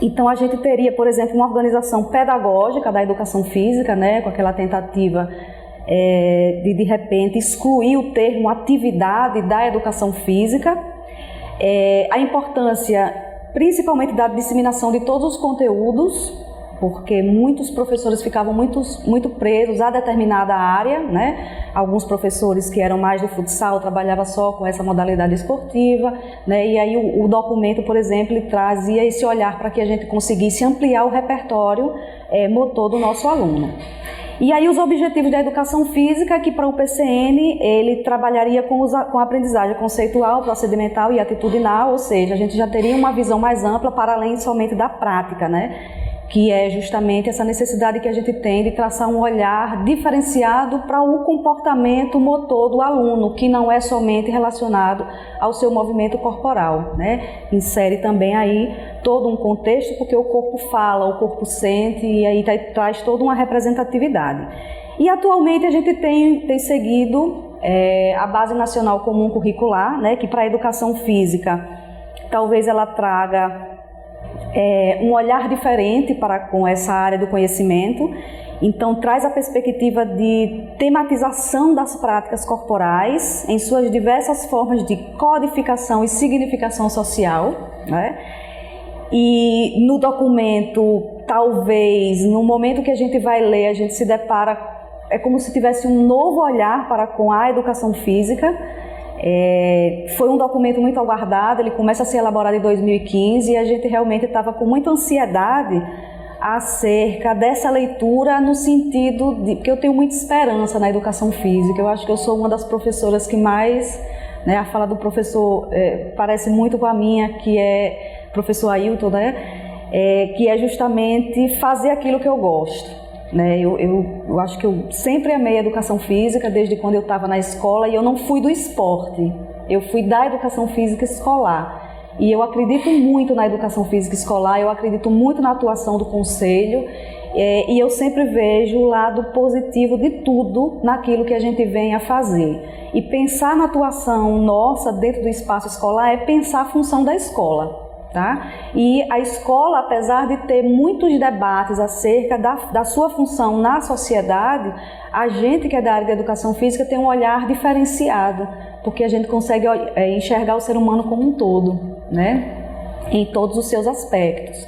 Então a gente teria, por exemplo, uma organização pedagógica da educação física, né, com aquela tentativa de repente excluir o termo atividade da educação física, a importância principalmente da disseminação de todos os conteúdos, porque muitos professores ficavam muito presos a determinada área, né? Alguns professores que eram mais do futsal trabalhavam só com essa modalidade esportiva, né? E aí o documento, por exemplo, trazia esse olhar para que a gente conseguisse ampliar o repertório motor do nosso aluno. E aí os objetivos da educação física, que para o PCN ele trabalharia com a aprendizagem conceitual, procedimental e atitudinal, ou seja, a gente já teria uma visão mais ampla para além somente da prática, né? Que é justamente essa necessidade que a gente tem de traçar um olhar diferenciado para o comportamento motor do aluno, que não é somente relacionado ao seu movimento corporal, né? Insere também aí todo um contexto, porque o corpo fala, o corpo sente, e aí traz toda uma representatividade. E atualmente a gente tem seguido a Base Nacional Comum Curricular, né? Que para a educação física talvez ela traga um olhar diferente com essa área do conhecimento. Então traz a perspectiva de tematização das práticas corporais em suas diversas formas de codificação e significação social, né? E no documento, talvez, no momento que a gente vai ler, a gente se depara, é como se tivesse um novo olhar para com a educação física. Foi um documento muito aguardado, ele começa a ser elaborado em 2015 e a gente realmente estava com muita ansiedade acerca dessa leitura, no sentido de que eu tenho muita esperança na educação física. Eu acho que eu sou uma das professoras que mais, né, a fala do professor parece muito com a minha, que é professor Ailton, né, que é justamente fazer aquilo que eu gosto. Né, eu acho que eu sempre amei a educação física desde quando eu estava na escola, e eu não fui do esporte, eu fui da educação física escolar. E eu acredito muito na educação física escolar, eu acredito muito na atuação do conselho, e eu sempre vejo o lado positivo de tudo naquilo que a gente vem a fazer. E pensar na atuação nossa dentro do espaço escolar é pensar a função da escola. Tá? E a escola, apesar de ter muitos debates acerca da sua função na sociedade, a gente que é da área de educação física tem um olhar diferenciado, porque a gente consegue enxergar o ser humano como um todo, né? Em todos os seus aspectos.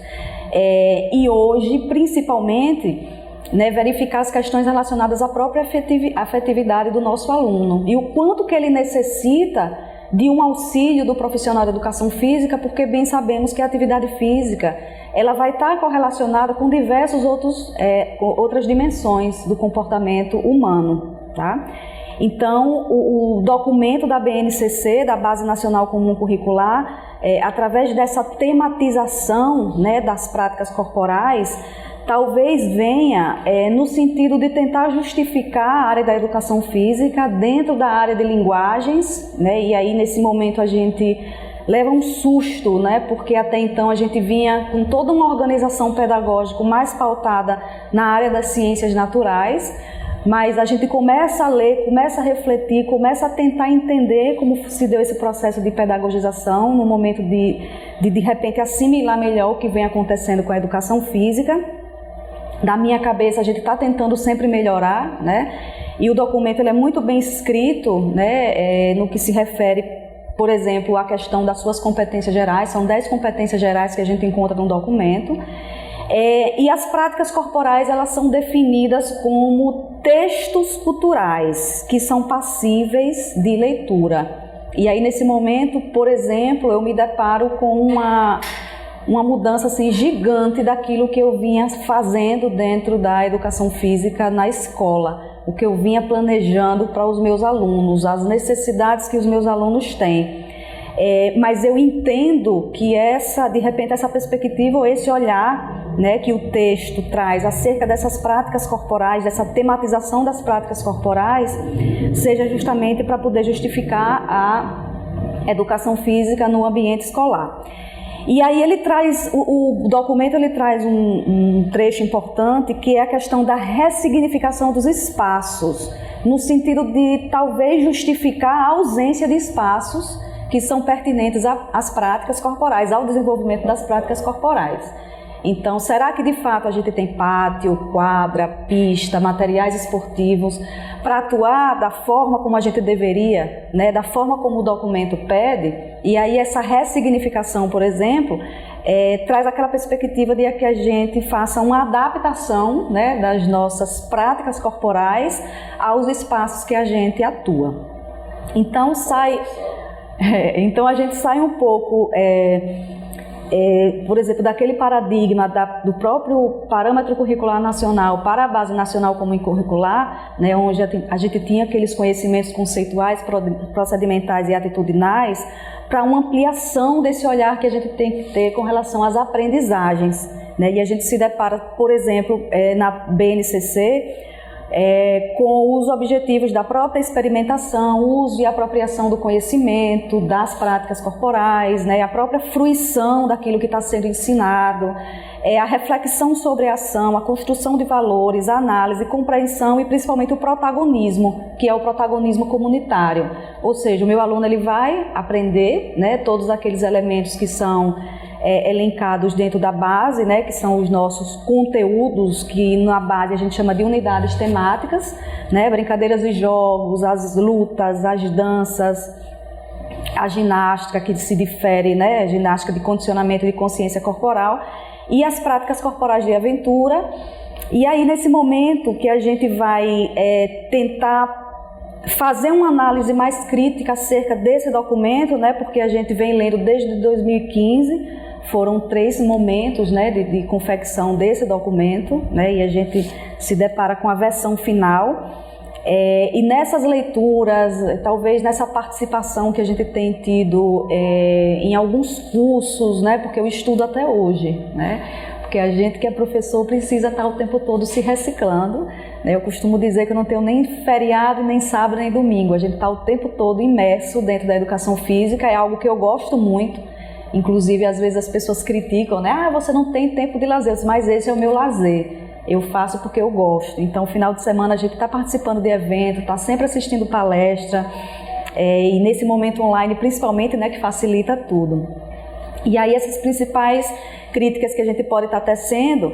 E hoje, principalmente, né, verificar as questões relacionadas à própria afetividade do nosso aluno e o quanto que ele necessita de um auxílio do profissional de educação física, porque bem sabemos que a atividade física ela vai estar correlacionada com diversas outras dimensões do comportamento humano, tá? Então, o documento da BNCC, da Base Nacional Comum Curricular, através dessa tematização, né, das práticas corporais, talvez venha no sentido de tentar justificar a área da educação física dentro da área de linguagens, né? E aí nesse momento a gente leva um susto, né? Porque até então a gente vinha com toda uma organização pedagógica mais pautada na área das ciências naturais, mas a gente começa a ler, começa a refletir, começa a tentar entender como se deu esse processo de pedagogização no momento de repente assimilar melhor o que vem acontecendo com a educação física. Da minha cabeça a gente está tentando sempre melhorar, né? E o documento ele é muito bem escrito, né? No que se refere, por exemplo, à questão das suas competências gerais. São 10 competências gerais que a gente encontra no documento. E as práticas corporais, elas são definidas como textos culturais que são passíveis de leitura. E aí, nesse momento, por exemplo, eu me deparo com uma mudança assim, gigante daquilo que eu vinha fazendo dentro da educação física na escola, o que eu vinha planejando para os meus alunos, as necessidades que os meus alunos têm. Mas eu entendo que de repente essa perspectiva ou esse olhar, né, que o texto traz acerca dessas práticas corporais, dessa tematização das práticas corporais, seja justamente para poder justificar a educação física no ambiente escolar. E aí ele traz, o documento ele traz um trecho importante, que é a questão da ressignificação dos espaços, no sentido de talvez justificar a ausência de espaços que são pertinentes às práticas corporais, ao desenvolvimento das práticas corporais. Então, será que de fato a gente tem pátio, quadra, pista, materiais esportivos para atuar da forma como a gente deveria, né, da forma como o documento pede? E aí essa ressignificação, por exemplo, traz aquela perspectiva de que a gente faça uma adaptação, né, das nossas práticas corporais aos espaços que a gente atua. Então a gente sai um pouco, por exemplo, daquele paradigma do próprio parâmetro curricular nacional para a base nacional comum curricular, né, onde a gente tinha aqueles conhecimentos conceituais, procedimentais e atitudinais, para uma ampliação desse olhar que a gente tem que ter com relação às aprendizagens, né? E a gente se depara, por exemplo, na BNCC, com os objetivos da própria experimentação, uso e apropriação do conhecimento, das práticas corporais, né, a própria fruição daquilo que está sendo ensinado, a reflexão sobre a ação, a construção de valores, a análise, compreensão e principalmente o protagonismo, que é o protagonismo comunitário. Ou seja, o meu aluno ele vai aprender, né, todos aqueles elementos que são elencados dentro da base, né, que são os nossos conteúdos, que na base a gente chama de unidades temáticas, né, brincadeiras e jogos, as lutas, as danças, a ginástica que se difere, né, ginástica de condicionamento de consciência corporal, e as práticas corporais de aventura. E aí nesse momento que a gente vai tentar fazer uma análise mais crítica acerca desse documento, né, porque a gente vem lendo desde 2015, foram 3 momentos, né, de confecção desse documento, né, e a gente se depara com a versão final. E nessas leituras, talvez nessa participação que a gente tem tido em alguns cursos, né, porque eu estudo até hoje, né, porque a gente que é professor precisa estar o tempo todo se reciclando, né? Eu costumo dizer que eu não tenho nem feriado, nem sábado, nem domingo, a gente está o tempo todo imerso dentro da educação física, é algo que eu gosto muito. Inclusive, às vezes as pessoas criticam, né? Você não tem tempo de lazer, mas esse é o meu lazer. Eu faço porque eu gosto. Então, final de semana a gente está participando de evento, está sempre assistindo palestra, e nesse momento online, principalmente, né, que facilita tudo. E aí essas principais críticas que a gente pode estar tecendo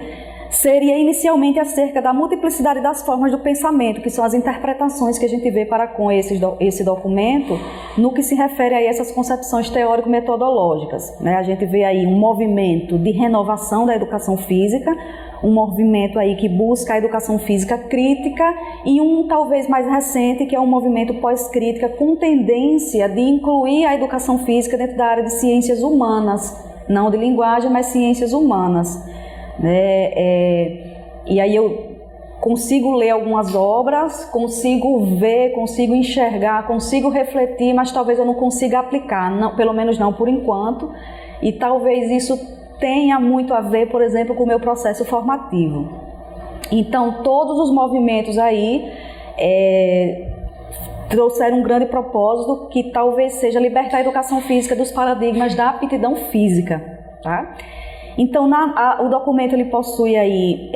seria inicialmente acerca da multiplicidade das formas do pensamento, que são as interpretações que a gente vê para com esse documento, no que se refere a essas concepções teórico-metodológicas, né? A gente vê aí um movimento de renovação da educação física, um movimento aí que busca a educação física crítica, e um talvez mais recente, que é um movimento pós-crítica com tendência de incluir a educação física dentro da área de ciências humanas, não de linguagem, mas ciências humanas. E aí eu consigo ler algumas obras, consigo ver, consigo enxergar, consigo refletir, mas talvez eu não consiga aplicar, não, pelo menos não por enquanto, e talvez isso tenha muito a ver, por exemplo, com o meu processo formativo. Então, todos os movimentos aí trouxeram um grande propósito, que talvez seja libertar a educação física dos paradigmas da aptidão física, tá? Então, o documento ele possui aí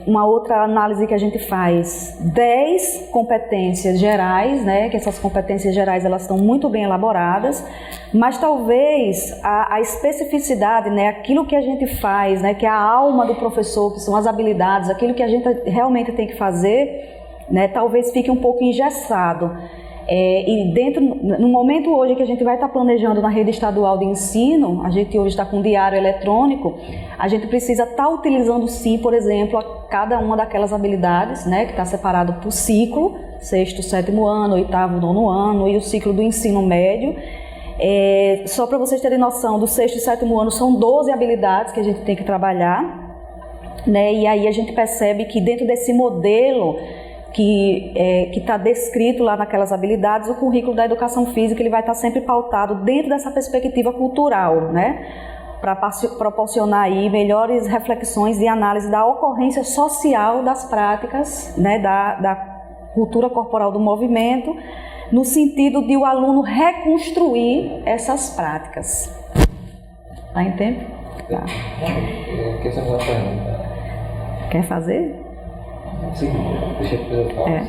uma outra análise que a gente faz, 10 competências gerais, né, que essas competências gerais elas estão muito bem elaboradas, mas talvez a especificidade, né, aquilo que a gente faz, né, que é a alma do professor, que são as habilidades, aquilo que a gente realmente tem que fazer, né, talvez fique um pouco engessado. E no momento hoje que a gente vai estar planejando na rede estadual de ensino, a gente hoje está com um diário eletrônico, a gente precisa estar utilizando sim, por exemplo, cada uma daquelas habilidades, né, que está separado por ciclo, 6º, 7º ano, 8º, 9º ano e o ciclo do ensino médio. Só para vocês terem noção, do 6º e 7º ano são 12 habilidades que a gente tem que trabalhar, né, e aí a gente percebe que dentro desse modelo que está descrito lá naquelas habilidades, o currículo da educação física ele vai estar sempre pautado dentro dessa perspectiva cultural, né? Para proporcionar aí melhores reflexões e análise da ocorrência social das práticas, né? Da cultura corporal do movimento, no sentido de o aluno reconstruir essas práticas. Tá em tempo? Tá. Quer fazer? Sim, deixa eu falar.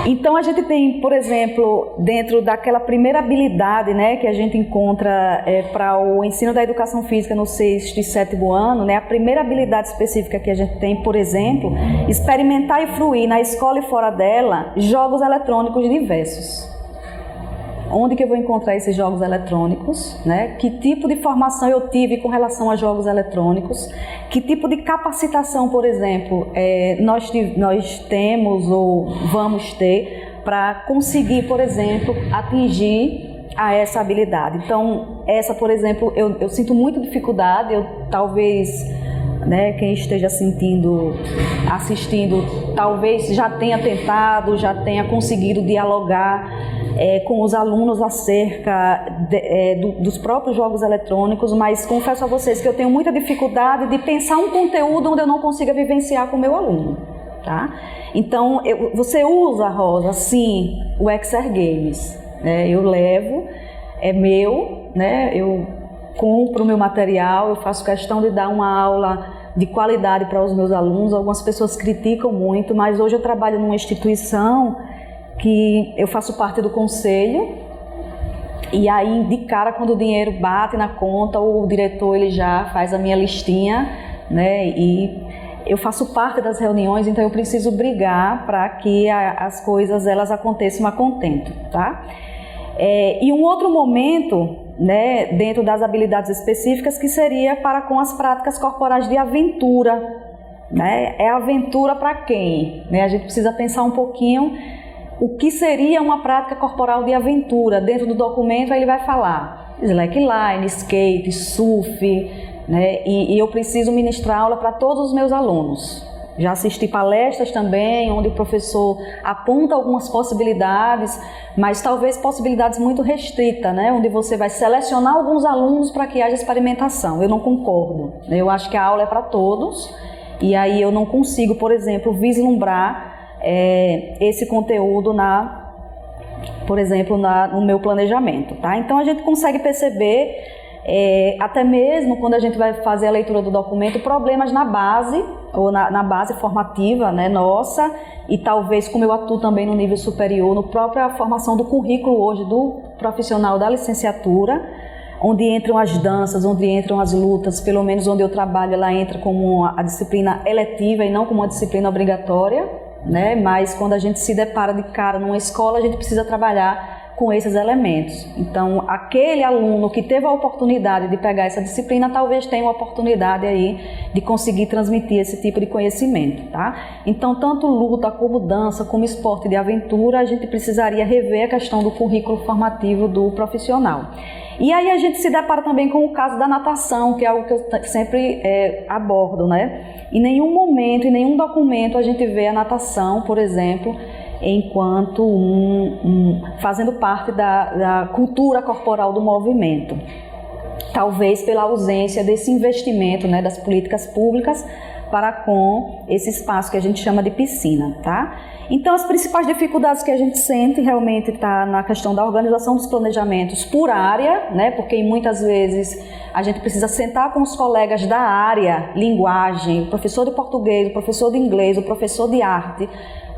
Então a gente tem, por exemplo, dentro daquela primeira habilidade, né, que a gente encontra para o ensino da educação física no 6º e 7º ano, né, a primeira habilidade específica que a gente tem, por exemplo, experimentar e fruir na escola e fora dela jogos eletrônicos diversos. Onde que eu vou encontrar esses jogos eletrônicos, né? Que tipo de formação eu tive com relação a jogos eletrônicos? Que tipo de capacitação, por exemplo, nós temos ou vamos ter para conseguir, por exemplo, atingir a essa habilidade? Então, essa, por exemplo, eu sinto muita dificuldade, talvez, né, quem esteja assistindo, talvez já tenha tentado, já tenha conseguido dialogar com os alunos acerca dos próprios jogos eletrônicos, mas confesso a vocês que eu tenho muita dificuldade de pensar um conteúdo onde eu não consiga vivenciar com o meu aluno, tá? Então, você usa, Rosa, sim, o Exergames, né? Eu levo, é meu, né? Eu compro o meu material, eu faço questão de dar uma aula de qualidade para os meus alunos. Algumas pessoas criticam muito, mas hoje eu trabalho numa instituição que eu faço parte do conselho, e aí de cara quando o dinheiro bate na conta, o diretor ele já faz a minha listinha, né, e eu faço parte das reuniões, então eu preciso brigar para que as coisas elas aconteçam a contento, tá? E um outro momento, né, dentro das habilidades específicas, que seria para com as práticas corporais de aventura, né? É aventura para quem? Né? A gente precisa pensar um pouquinho o que seria uma prática corporal de aventura. Dentro do documento ele vai falar slackline, skate, surf, né? E eu preciso ministrar aula para todos os meus alunos. Já assisti palestras também, onde o professor aponta algumas possibilidades, mas talvez possibilidades muito restritas, né? Onde você vai selecionar alguns alunos para que haja experimentação. Eu não concordo. Eu acho que a aula é para todos, e aí eu não consigo, por exemplo, vislumbrar esse conteúdo por exemplo, no meu planejamento, tá? Então a gente consegue perceber, até mesmo quando a gente vai fazer a leitura do documento, problemas na base, ou na base formativa, né, nossa, e talvez como eu atuo também no nível superior, na própria formação do currículo hoje do profissional da licenciatura, onde entram as danças, onde entram as lutas, pelo menos onde eu trabalho, ela entra como a disciplina eletiva e não como uma disciplina obrigatória, né? Mas quando a gente se depara de cara numa escola, a gente precisa trabalhar com esses elementos. Então, aquele aluno que teve a oportunidade de pegar essa disciplina, talvez tenha uma oportunidade aí de conseguir transmitir esse tipo de conhecimento, tá? Então, tanto luta como dança, como esporte de aventura, a gente precisaria rever a questão do currículo formativo do profissional. E aí a gente se depara também com o caso da natação, que é algo que eu sempre abordo, né? Em nenhum momento, em nenhum documento a gente vê a natação, por exemplo, enquanto fazendo parte da cultura corporal do movimento. Talvez pela ausência desse investimento, né, das políticas públicas para com esse espaço que a gente chama de piscina, tá? Então, as principais dificuldades que a gente sente realmente está na questão da organização dos planejamentos por área, né? Porque muitas vezes a gente precisa sentar com os colegas da área, linguagem, o professor de português, o professor de inglês, o professor de arte,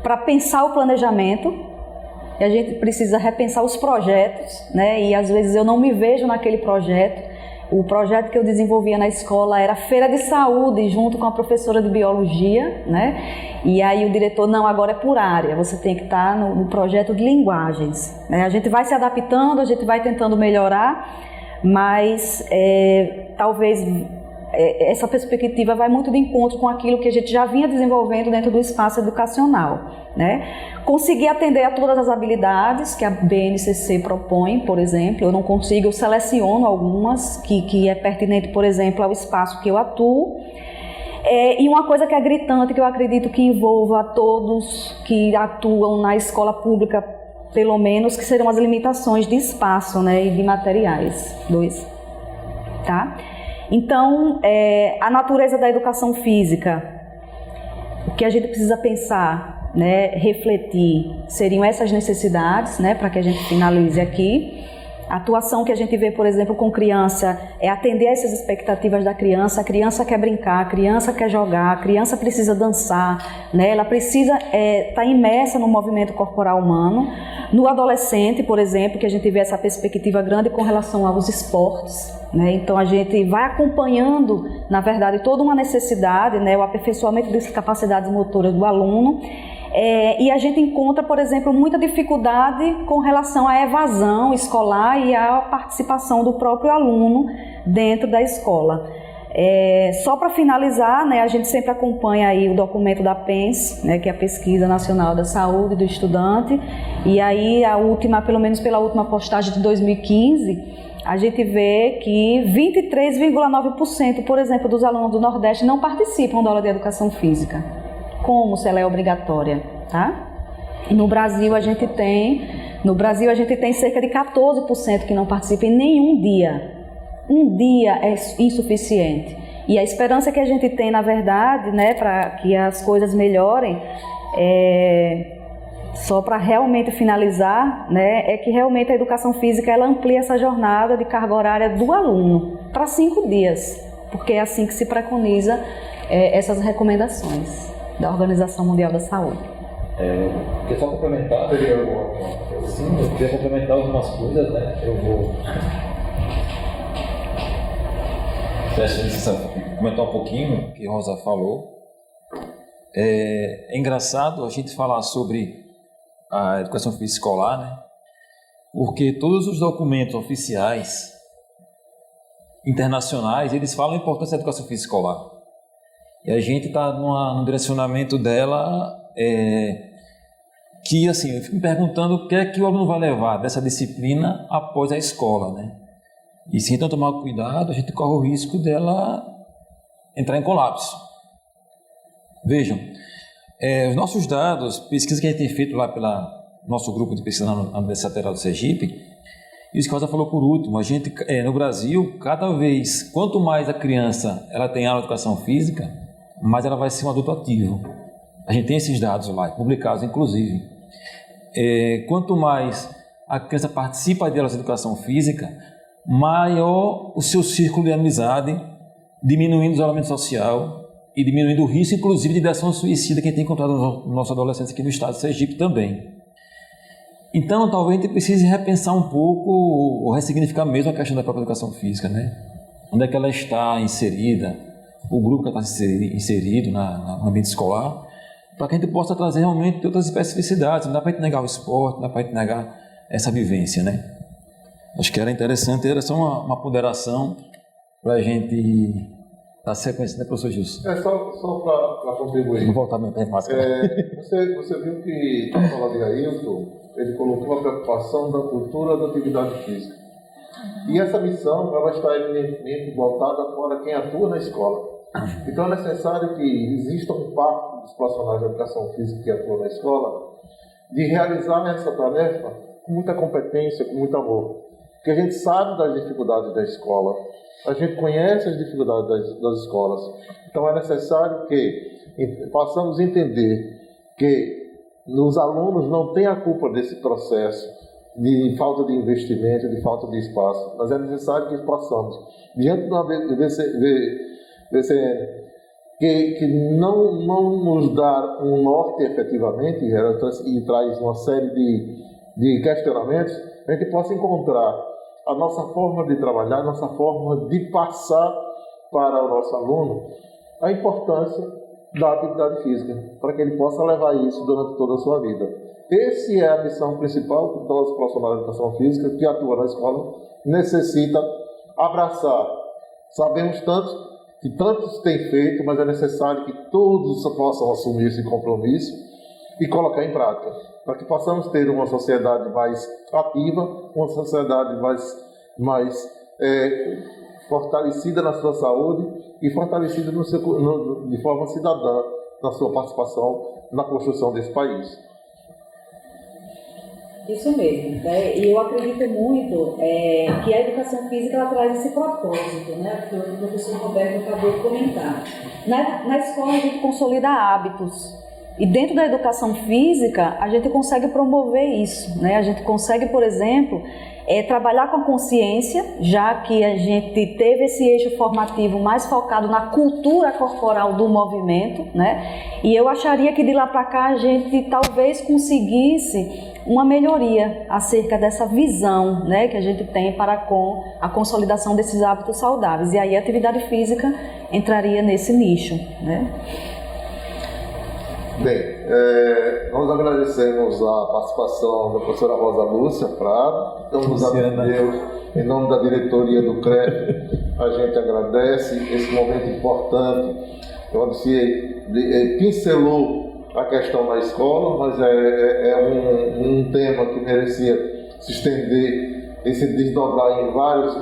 para pensar o planejamento. E a gente precisa repensar os projetos, né? E às vezes eu não me vejo naquele projeto. O projeto que eu desenvolvia na escola era feira de saúde, junto com a professora de biologia, né? E aí o diretor, não, agora é por área, você tem que estar no projeto de linguagens, né? A gente vai se adaptando, a gente vai tentando melhorar, mas talvez essa perspectiva vai muito de encontro com aquilo que a gente já vinha desenvolvendo dentro do espaço educacional, né? Conseguir atender a todas as habilidades que a BNCC propõe, por exemplo, eu não consigo, eu seleciono algumas que é pertinente, por exemplo, ao espaço que eu atuo. E uma coisa que é gritante, que eu acredito que envolva a todos que atuam na escola pública, pelo menos, que serão as limitações de espaço, né, e de materiais. Tá? Então, a natureza da educação física, o que a gente precisa pensar, né, refletir, seriam essas necessidades, né, para que a gente finalize aqui. A atuação que a gente vê, por exemplo, com criança, é atender a essas expectativas da criança. A criança quer brincar, a criança quer jogar, a criança precisa dançar, né? Ela precisa estar imersa no movimento corporal humano. No adolescente, por exemplo, que a gente vê essa perspectiva grande com relação aos esportes, né? Então a gente vai acompanhando, na verdade, toda uma necessidade, né? O aperfeiçoamento das capacidades motoras do aluno. E a gente encontra, por exemplo, muita dificuldade com relação à evasão escolar e à participação do próprio aluno dentro da escola. Só para finalizar, né, a gente sempre acompanha aí o documento da PENS, né, que é a Pesquisa Nacional da Saúde do Estudante, e aí a última, pelo menos pela última postagem de 2015, a gente vê que 23,9%, por exemplo, dos alunos do Nordeste não participam da aula de educação física, como se ela é obrigatória, tá? No Brasil a gente tem cerca de 14% que não participam em nenhum dia. Um dia é insuficiente. E a esperança que a gente tem, na verdade, né, para que as coisas melhorem, só para realmente finalizar, né, é que realmente a educação física ela amplia essa jornada de carga horária do aluno para 5 dias, porque é assim que se preconiza essas recomendações da Organização Mundial da Saúde. Queria só complementar, eu queria complementar algumas coisas, né? Eu vou comentar um pouquinho o que a Rosa falou. É engraçado a gente falar sobre a educação física escolar, né? Porque todos os documentos oficiais internacionais, eles falam a importância da educação física escolar. E a gente está no direcionamento dela, que assim, eu fico me perguntando o que é que o aluno vai levar dessa disciplina após a escola, né? E se então tomar cuidado, a gente corre o risco dela entrar em colapso. Vejam, os nossos dados, pesquisa que a gente tem feito lá pelo nosso grupo de pesquisa na Universidade Federal do Sergipe, isso que a Rosa falou por último, a gente, no Brasil, cada vez, quanto mais a criança ela tem aula de educação física, mais ela vai ser um adulto ativo. A gente tem esses dados lá, publicados inclusive. Quanto mais a criança participa de aulas de educação física, maior o seu círculo de amizade, diminuindo o isolamento social e diminuindo o risco, inclusive, de ideação suicida que a gente tem encontrado no nosso adolescente aqui no estado de Sergipe também. Então, talvez a gente precise repensar um pouco ou ressignificar mesmo a questão da própria educação física, né? Onde é que ela está inserida, o grupo que está inserido no ambiente escolar, para que a gente possa trazer realmente outras especificidades. Não dá para a gente negar o esporte, não dá para a gente negar essa vivência, né? Acho que era interessante, era só uma ponderação para a gente dar sequência, né, professor Gilson? Só para contribuir. Vou voltar meu tempo. Você viu que na fala de Ailton, ele colocou a preocupação da cultura da atividade física. E essa missão, ela está evidentemente voltada para quem atua na escola. Então é necessário que exista um pacto dos profissionais de educação física que atuam na escola de realizar essa tarefa com muita competência, com muito amor. Porque a gente sabe das dificuldades da escola, a gente conhece as dificuldades das escolas. Então é necessário que possamos entender que os alunos não têm a culpa desse processo de falta de investimento, de falta de espaço, mas é necessário que possamos, diante do BCN, que não nos dá um norte efetivamente e traz uma série de questionamentos, a gente possa encontrar a nossa forma de trabalhar, a nossa forma de passar para o nosso aluno a importância da atividade física, para que ele possa levar isso durante toda a sua vida. Essa é a missão principal que todos os profissionais de educação física que atuam na escola necessitam abraçar. Sabemos que tantos têm feito, mas é necessário que todos possam assumir esse compromisso e colocar em prática, para que possamos ter uma sociedade mais ativa, uma sociedade mais fortalecida na sua saúde e fortalecida de forma cidadã na sua participação na construção desse país. Isso mesmo, né? E eu acredito muito que a educação física ela traz esse propósito, né? Que o professor Roberto acabou de comentar. Na escola a gente consolida hábitos e dentro da educação física a gente consegue promover isso, né? A gente consegue, por exemplo, trabalhar com a consciência, já que a gente teve esse eixo formativo mais focado na cultura corporal do movimento, né? E eu acharia que de lá para cá a gente talvez conseguisse uma melhoria acerca dessa visão, né, que a gente tem para com a consolidação desses hábitos saudáveis. E aí a atividade física entraria nesse nicho, né? Bem, nós agradecemos a participação da professora Rosa Lúcia Prado, então nos atendeu em nome da diretoria do CREF. A gente agradece esse momento importante, onde se pincelou a questão da escola, mas é um tema que merecia se estender e se desdobrar em vários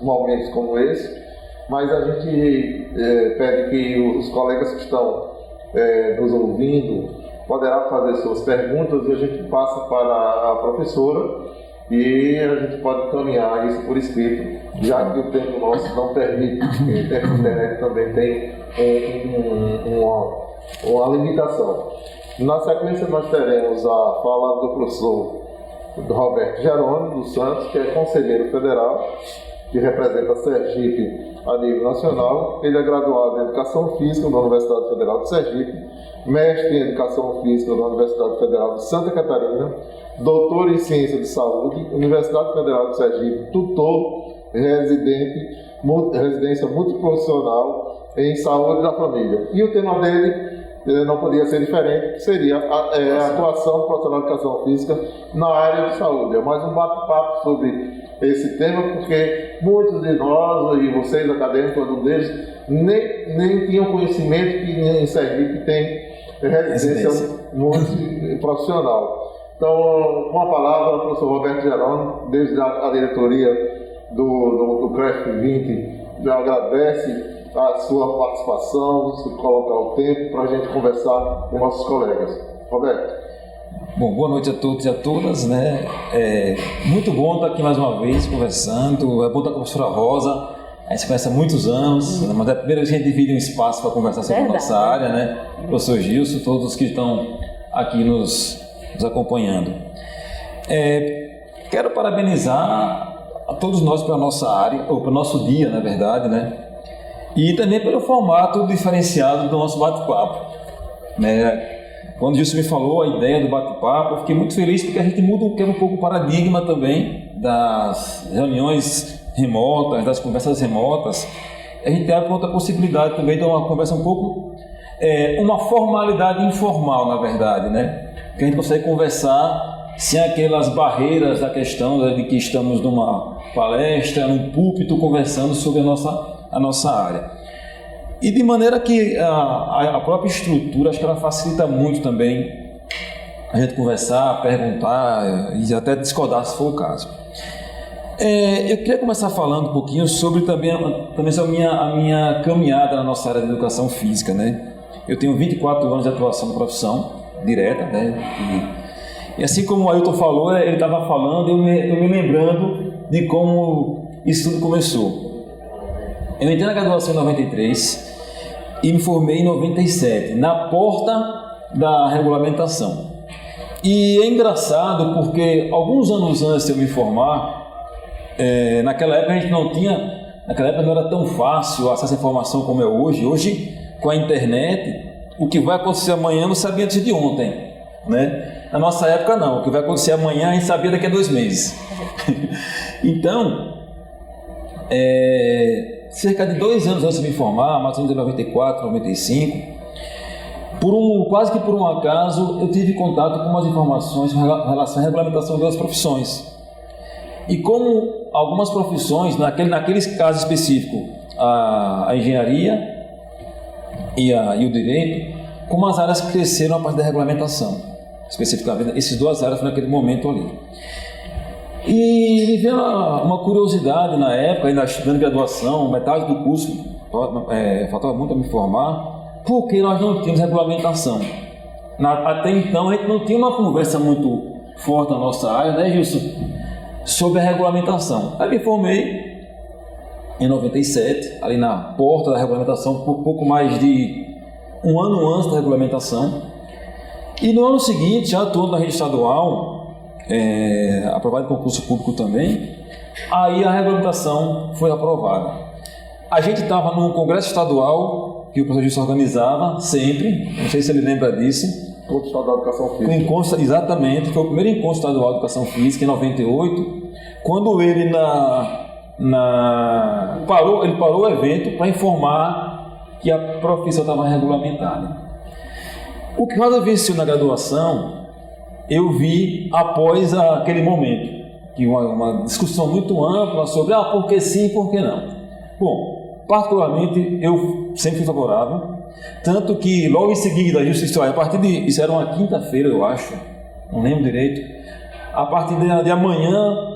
momentos como esse, mas a gente pede que os colegas que estão nos ouvindo poderá fazer suas perguntas e a gente passa para a professora e a gente pode encaminhar isso por escrito, já que o tempo nosso não permite, porque a internet também tem uma limitação. Na sequência nós teremos a fala do professor Roberto Jerônimo dos Santos, que é conselheiro federal, que representa Sergipe a nível nacional. Ele é graduado em Educação Física da Universidade Federal de Sergipe, mestre em Educação Física da Universidade Federal de Santa Catarina, doutor em Ciência de Saúde, Universidade Federal de Sergipe, tutor, residência multiprofissional em Saúde da Família. E o tema dele não podia ser diferente, que seria a atuação do profissional de Educação Física na área de saúde. É mais um bate-papo sobre esse tema, porque muitos de nós, e vocês acadêmicos, alguns deles, nem tinham conhecimento que em Sergipe tem residência multiprofissional. Então, com a palavra, o professor Roberto Jerônimo, desde a diretoria do CREF 20, agradece a sua participação, se colocar o tempo para a gente conversar com nossos colegas. Roberto. Bom, boa noite a todos e a todas, né? Muito bom estar aqui mais uma vez conversando. É bom estar com a professora Rosa. A gente se conhece há muitos anos, mas é a primeira vez que a gente divide um espaço para conversar sobre a nossa área, né? Professor Gilson, todos os que estão aqui nos acompanhando. Quero parabenizar a todos nós pela nossa área, ou pelo nosso dia, na verdade, né? E também pelo formato diferenciado do nosso bate-papo, né? Quando o Gilson me falou a ideia do bate-papo, eu fiquei muito feliz porque a gente quebra um pouco o paradigma também das reuniões remotas, das conversas remotas. A gente abre outra possibilidade também de uma conversa um pouco, uma formalidade informal, na verdade, né? Que a gente consegue conversar sem aquelas barreiras da questão de que estamos numa palestra, num púlpito, conversando sobre a nossa área. E de maneira que a própria estrutura, acho que ela facilita muito também a gente conversar, perguntar e até discordar se for o caso. Eu queria começar falando um pouquinho sobre também sobre a minha caminhada na nossa área de educação física, né? Eu tenho 24 anos de atuação na profissão direta, né? E assim como o Ailton falou, ele estava falando, eu me lembrando de como isso tudo começou. Eu entrei na graduação em 93 e me formei em 97, na porta da regulamentação. E é engraçado porque alguns anos antes de eu me formar, naquela época a gente não tinha, naquela época não era tão fácil acesso à informação como é hoje. Hoje, com a internet, o que vai acontecer amanhã não sabia antes de ontem, né? Na nossa época não, o que vai acontecer amanhã a gente sabia daqui a 2 meses. Então, cerca de 2 anos antes de me formar, mais ou menos em 94, 95, quase que por um acaso, eu tive contato com umas informações em relação à regulamentação das profissões. E como algumas profissões, naquele caso específico, a engenharia e o direito, como as áreas cresceram a partir da regulamentação, especificamente, essas 2 áreas naquele momento ali. E me veio uma curiosidade na época, ainda estudando graduação, metade do curso, faltava muito a me formar, porque nós não tínhamos regulamentação. Até então a gente não tinha uma conversa muito forte na nossa área, né, Gilson, sobre a regulamentação. Aí me formei em 97, ali na porta da regulamentação, por pouco mais de 1 ano antes da regulamentação. E no ano seguinte, já atuando na rede estadual, aprovado em concurso público também, aí a regulamentação foi aprovada. A gente estava num congresso estadual que o professor Gilson organizava sempre, não sei se ele lembra disso. Encontro Estadual de Educação Física. Exatamente, foi o primeiro encontro estadual de Educação Física em 98, quando ele parou o evento para informar que a profissão estava regulamentada. O que mais vivenciou na graduação, eu vi após aquele momento, que uma discussão muito ampla sobre por que sim, por que não. Bom, particularmente, eu sempre fui favorável, tanto que logo em seguida, a partir de, isso era uma quinta-feira, eu acho, não lembro direito, a partir de amanhã,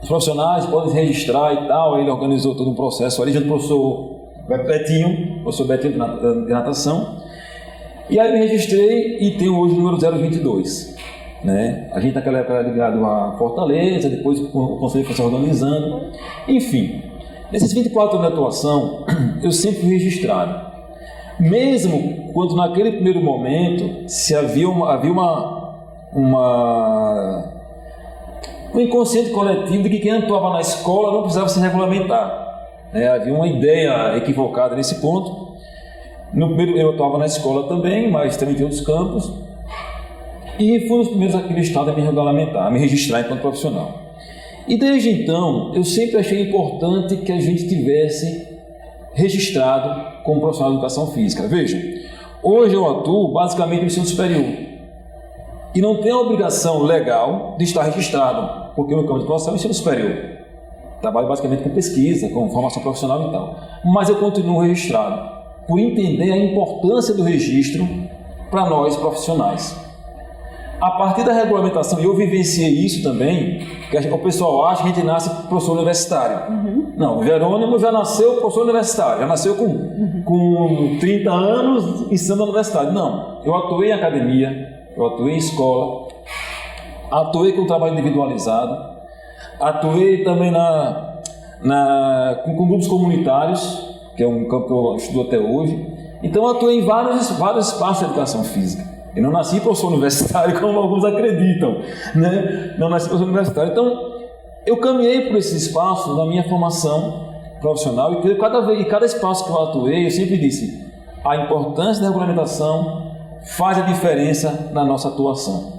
os profissionais podem se registrar e tal, ele organizou todo um processo ali, junto com o professor Betinho de natação, e aí me registrei e tenho hoje o número 022. Né? A gente naquela época era ligado a Fortaleza, depois o conselho foi se organizando, enfim. Nesses 24 anos de atuação, eu sempre fui registrado. Mesmo quando naquele primeiro momento se havia um inconsciente coletivo de que quem atuava na escola não precisava se regulamentar. Havia uma ideia equivocada nesse ponto. No primeiro eu atuava na escola também, mas também tem outros campos. E fui um dos primeiros aqui no estado a me regulamentar, a me registrar enquanto profissional. E desde então, eu sempre achei importante que a gente tivesse registrado como profissional de educação física. Veja, hoje eu atuo basicamente no ensino superior e não tenho a obrigação legal de estar registrado, porque o meu campo de atuação é o ensino superior. Trabalho basicamente com pesquisa, com formação profissional e tal. Mas eu continuo registrado, por entender a importância do registro para nós profissionais. A partir da regulamentação, e eu vivenciei isso também, que o pessoal acha que a gente nasce professor universitário. Não, o Jerônimo já nasceu professor universitário, já nasceu com 30 anos ensinando na universidade. Não, eu atuei em academia, eu atuei em escola, atuei com trabalho individualizado, atuei também com grupos comunitários, que é um campo que eu estudo até hoje. Então eu atuei em vários espaços de educação física. Eu não nasci professor universitário, como alguns acreditam, né? Não nasci professor universitário. Então, eu caminhei por esse espaço na minha formação profissional e cada espaço que eu atuei, eu sempre disse, a importância da regulamentação faz a diferença na nossa atuação.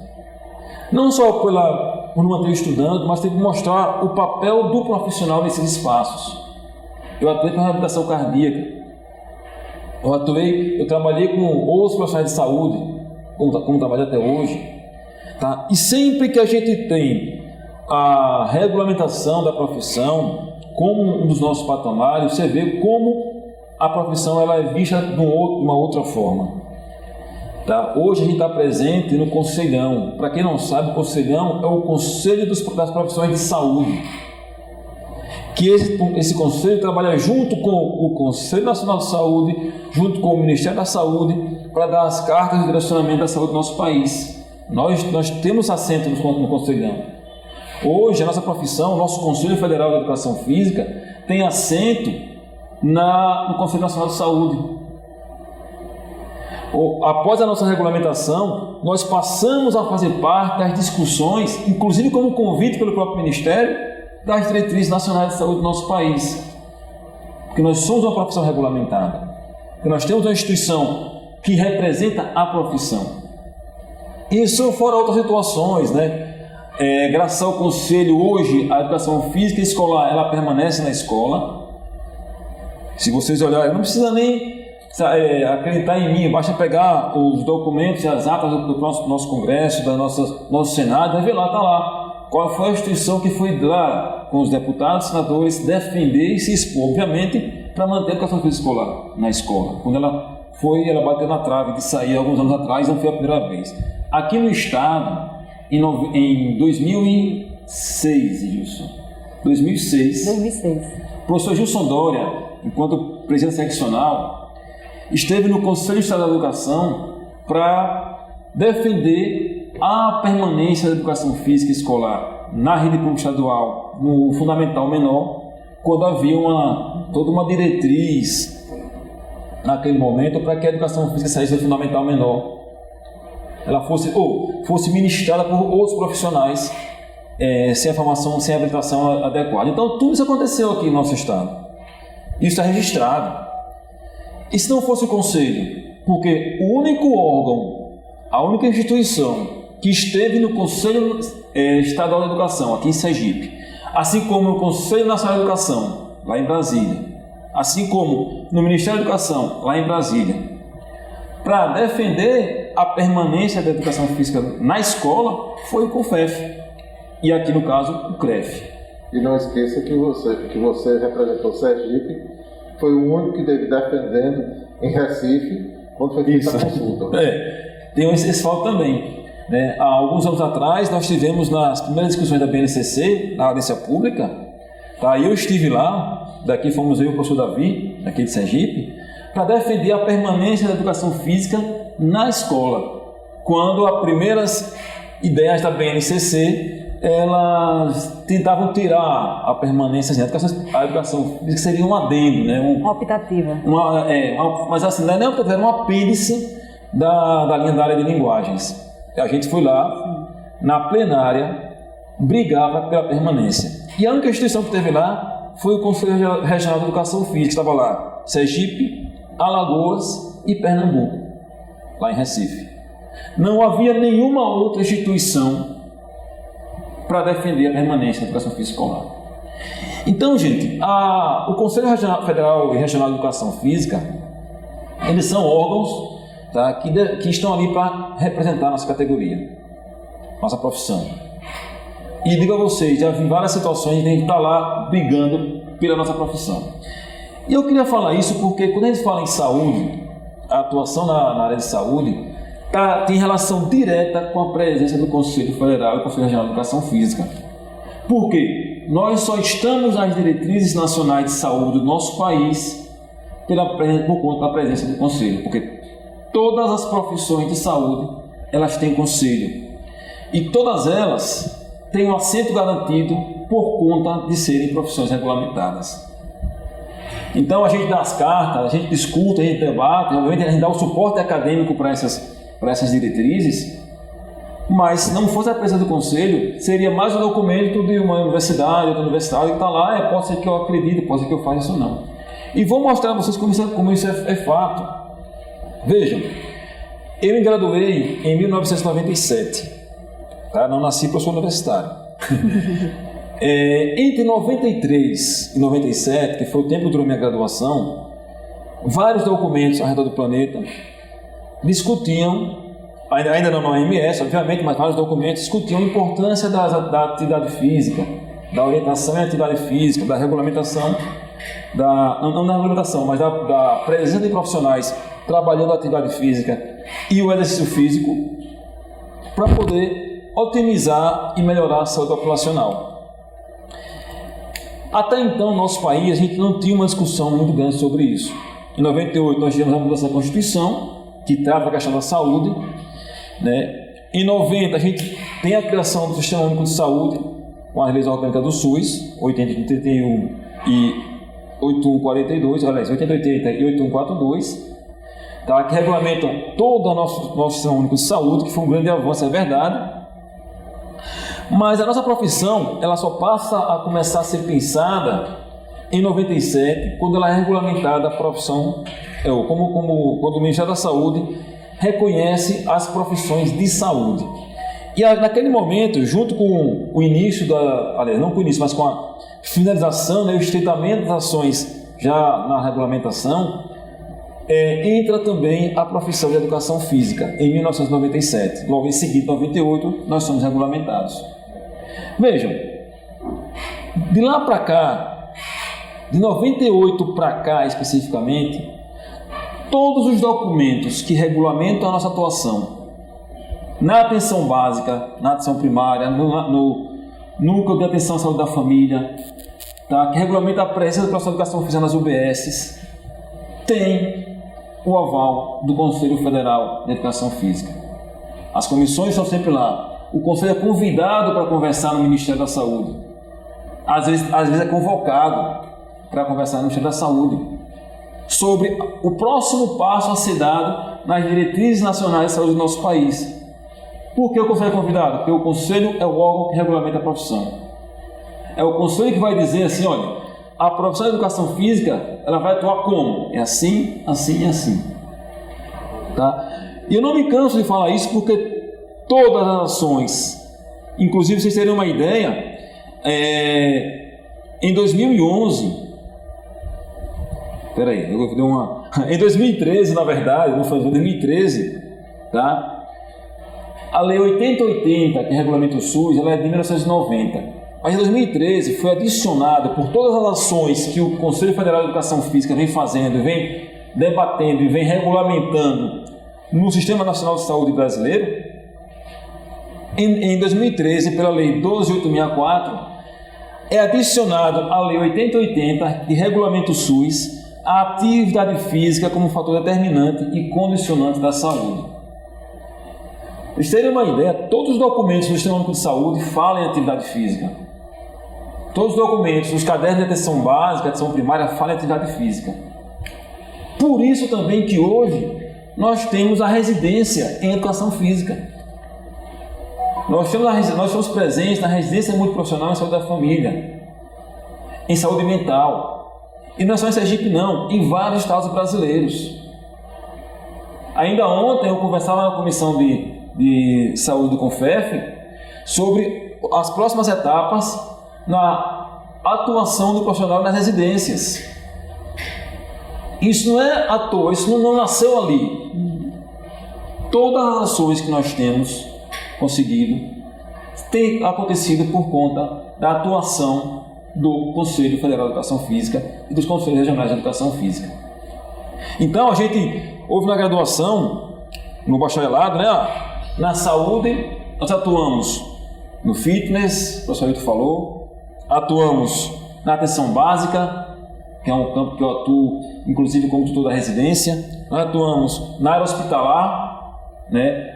Não só por não manter estudando, mas tem que mostrar o papel do profissional nesses espaços. Eu atuei com reabilitação cardíaca, eu trabalhei com outros profissionais de saúde, como trabalho até hoje, tá? E sempre que a gente tem a regulamentação da profissão como um dos nossos patamares, você vê como a profissão ela é vista de uma outra forma. Tá? Hoje a gente está presente no Conselhão. Para quem não sabe, o Conselhão é o Conselho das Profissões de Saúde. Que esse conselho trabalha junto com o Conselho Nacional de Saúde, junto com o Ministério da Saúde, para dar as cartas de direcionamento da saúde do nosso país. Nós temos assento no Conselhão. Hoje, a nossa profissão, o nosso Conselho Federal de Educação Física, tem assento no Conselho Nacional de Saúde. Após a nossa regulamentação, nós passamos a fazer parte das discussões, inclusive como convite pelo próprio Ministério, das diretrizes nacionais de saúde do nosso país. Porque nós somos uma profissão regulamentada. Porque nós temos uma instituição que representa a profissão. Isso fora outras situações, né? Graças ao Conselho, hoje, a educação física escolar, ela permanece na escola. Se vocês olharem, não precisa nem acreditar em mim, basta pegar os documentos e as atas do nosso Congresso, do nosso Senado, vai ver lá, está lá. Qual foi a instituição que foi lá com os deputados, senadores, defender e se expor, obviamente, para manter a educação física escolar na escola. Quando ela bateu na trave de sair alguns anos atrás, não foi a primeira vez. Aqui no Estado, em 2006, Gilson. 2006. O professor Gilson Dória, enquanto presidente seccional, esteve no Conselho Estadual de Educação para defender a permanência da educação física escolar na rede pública estadual, no fundamental menor, quando havia toda uma diretriz naquele momento para que a educação física saísse do fundamental menor, ela fosse ministrada por outros profissionais sem a formação, sem a habilitação adequada. Então tudo isso aconteceu aqui no nosso estado. Isso está registrado. E se não fosse o Conselho? Porque o único órgão, a única instituição que esteve no Conselho Estadual de Educação, aqui em Sergipe, assim como no Conselho Nacional de Educação, lá em Brasília, assim como no Ministério da Educação, lá em Brasília, para defender a permanência da educação física na escola, foi o CONFEF. E aqui, no caso, o CREF. E não esqueça que você representou Sergipe, foi o único que esteve defendendo em Recife, quando foi feita a consulta. Tem esse fato também. Há alguns anos atrás, nós tivemos nas primeiras discussões da BNCC, na audiência pública, eu estive lá, daqui fomos eu e o professor Davi, daqui de Sergipe, para defender a permanência da educação física na escola. Quando as primeiras ideias da BNCC, elas tentavam tirar a permanência, a educação física seria um adendo, né? Uma optativa. Mas assim, não é nem optativa, era um apêndice da linha da área de linguagens. A gente foi lá, na plenária, brigar pela permanência. E a única instituição que teve lá foi o Conselho Regional de Educação Física, estava lá Sergipe, Alagoas e Pernambuco, lá em Recife. Não havia nenhuma outra instituição para defender a permanência da educação física escolar. Então, gente, o Conselho Federal e Regional de Educação Física, eles são órgãos que estão ali para representar a nossa categoria, nossa profissão. E digo a vocês, já vi várias situações de a gente estar lá brigando pela nossa profissão. E eu queria falar isso porque quando a gente fala em saúde, a atuação na área de saúde tem relação direta com a presença do Conselho Federal e do Conselho Regional de Educação Física. Por quê? Nós só estamos nas diretrizes nacionais de saúde do nosso país por conta da presença do Conselho, porque todas as profissões de saúde, elas têm conselho. E todas elas têm um assento garantido por conta de serem profissões regulamentadas. Então a gente dá as cartas, a gente discute, a gente debate, obviamente a gente dá o suporte acadêmico para essas diretrizes, mas se não fosse a presença do Conselho, seria mais um documento de uma universidade, outra universidade que está lá, pode ser que eu acredite, pode ser que eu faça isso ou não. E vou mostrar a vocês como isso é fato. Vejam, eu me graduei em 1997, não nasci professor universitário. Entre 93 e 97, que foi o tempo que durou minha graduação, vários documentos ao redor do planeta discutiam, ainda não na OMS, obviamente, mas vários documentos discutiam a importância da atividade física, da orientação em atividade física, da regulamentação, não da regulamentação, mas da presença de profissionais trabalhando a atividade física e o exercício físico para poder otimizar e melhorar a saúde populacional. Até então, no nosso país, a gente não tinha uma discussão muito grande sobre isso. Em 98, nós tivemos a mudança da Constituição, que trata a questão da saúde, né? Em 90, a gente tem a criação do Sistema Único de Saúde, com a leis orgânicas do SUS, 8081 e 8142, aliás, 8080 e 8142, tá, que regulamentam todo o nosso Sistema Único de Saúde, que foi um grande avanço, é verdade. Mas a nossa profissão, ela só passa a começar a ser pensada em 97, quando ela é regulamentada a profissão, quando o Ministério da Saúde reconhece as profissões de saúde. E naquele momento, junto com o início não com o início, mas com a finalização, né, o estreitamento das ações já na regulamentação, entra também a profissão de educação física, em 1997. Logo em seguida, em 98, nós somos regulamentados. Vejam, de lá para cá, de 98 para cá especificamente, todos os documentos que regulamentam a nossa atuação na atenção básica, na atenção primária, no núcleo de atenção à saúde da família, tá, que regulamenta a presença do profissional de educação física nas UBSs, tem o aval do Conselho Federal de Educação Física. As comissões estão sempre lá. O Conselho é convidado para conversar no Ministério da Saúde. Às vezes é convocado para conversar no Ministério da Saúde sobre o próximo passo a ser dado nas diretrizes nacionais de saúde do nosso país. Por que o Conselho é convidado? Porque o Conselho é o órgão que regulamenta a profissão. É o Conselho que vai dizer assim, olha, a profissão de educação física, ela vai atuar como? É assim, assim e assim. Tá? E eu não me canso de falar isso porque todas as ações, inclusive vocês terem uma ideia, em 2011, em 2013, na verdade, não foi 2013, tá? A Lei 8080, que regulamenta o SUS, ela é de 1990. Mas em 2013 foi adicionada por todas as ações que o Conselho Federal de Educação Física vem fazendo, vem debatendo e vem regulamentando no Sistema Nacional de Saúde brasileiro. Em 2013, pela Lei 12864, é adicionado à Lei 8080, que regulamenta o SUS, a atividade física como fator determinante e condicionante da saúde. Para vocês terem uma ideia, todos os documentos do Sistema Único de Saúde falam em atividade física. Todos os documentos, os cadernos de atenção básica, atenção primária, falam em atividade física. Por isso também que hoje nós temos a residência em educação física. Nós estamos presentes na residência multiprofissional em saúde da família, em saúde mental. E não é só em Sergipe não, em vários estados brasileiros. Ainda ontem eu conversava na comissão de saúde do CONFEF sobre as próximas etapas na atuação do profissional nas residências. Isso não é à toa, isso não nasceu ali. Todas as ações que nós temos conseguido têm acontecido por conta da atuação do Conselho Federal de Educação Física e dos Conselhos Regionais de Educação Física. Então, a gente houve na graduação, no bacharelado, né? Na saúde, nós atuamos no fitness, o professor Ailton falou, atuamos na atenção básica, que é um campo que eu atuo, inclusive como tutor da residência, nós atuamos na área hospitalar, né?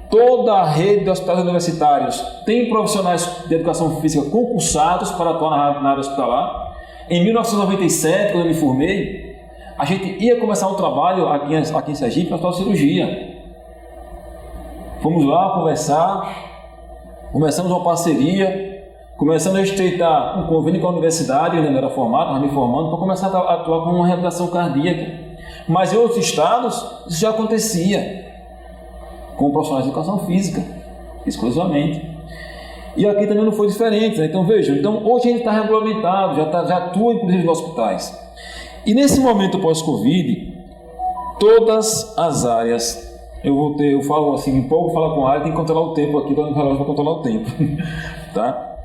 Toda a rede de hospitais universitários tem profissionais de educação física concursados para atuar na área hospitalar. Em 1997, quando eu me formei, a gente ia começar um trabalho aqui em Sergipe para atuar cirurgia. Fomos lá conversar, começamos uma parceria, começamos a estreitar um convênio com a universidade, eu ainda não era formado, estava me formando, para começar a atuar com uma reabilitação cardíaca. Mas em outros estados, isso já acontecia com profissionais de educação física, exclusivamente. E aqui também não foi diferente, né? Então vejam, hoje a gente está regulamentado, já atua inclusive nos hospitais. E nesse momento pós-Covid, todas as áreas, eu falo assim, um pouco falar com a área, tem que controlar o tempo aqui, para controlar o tempo, tá?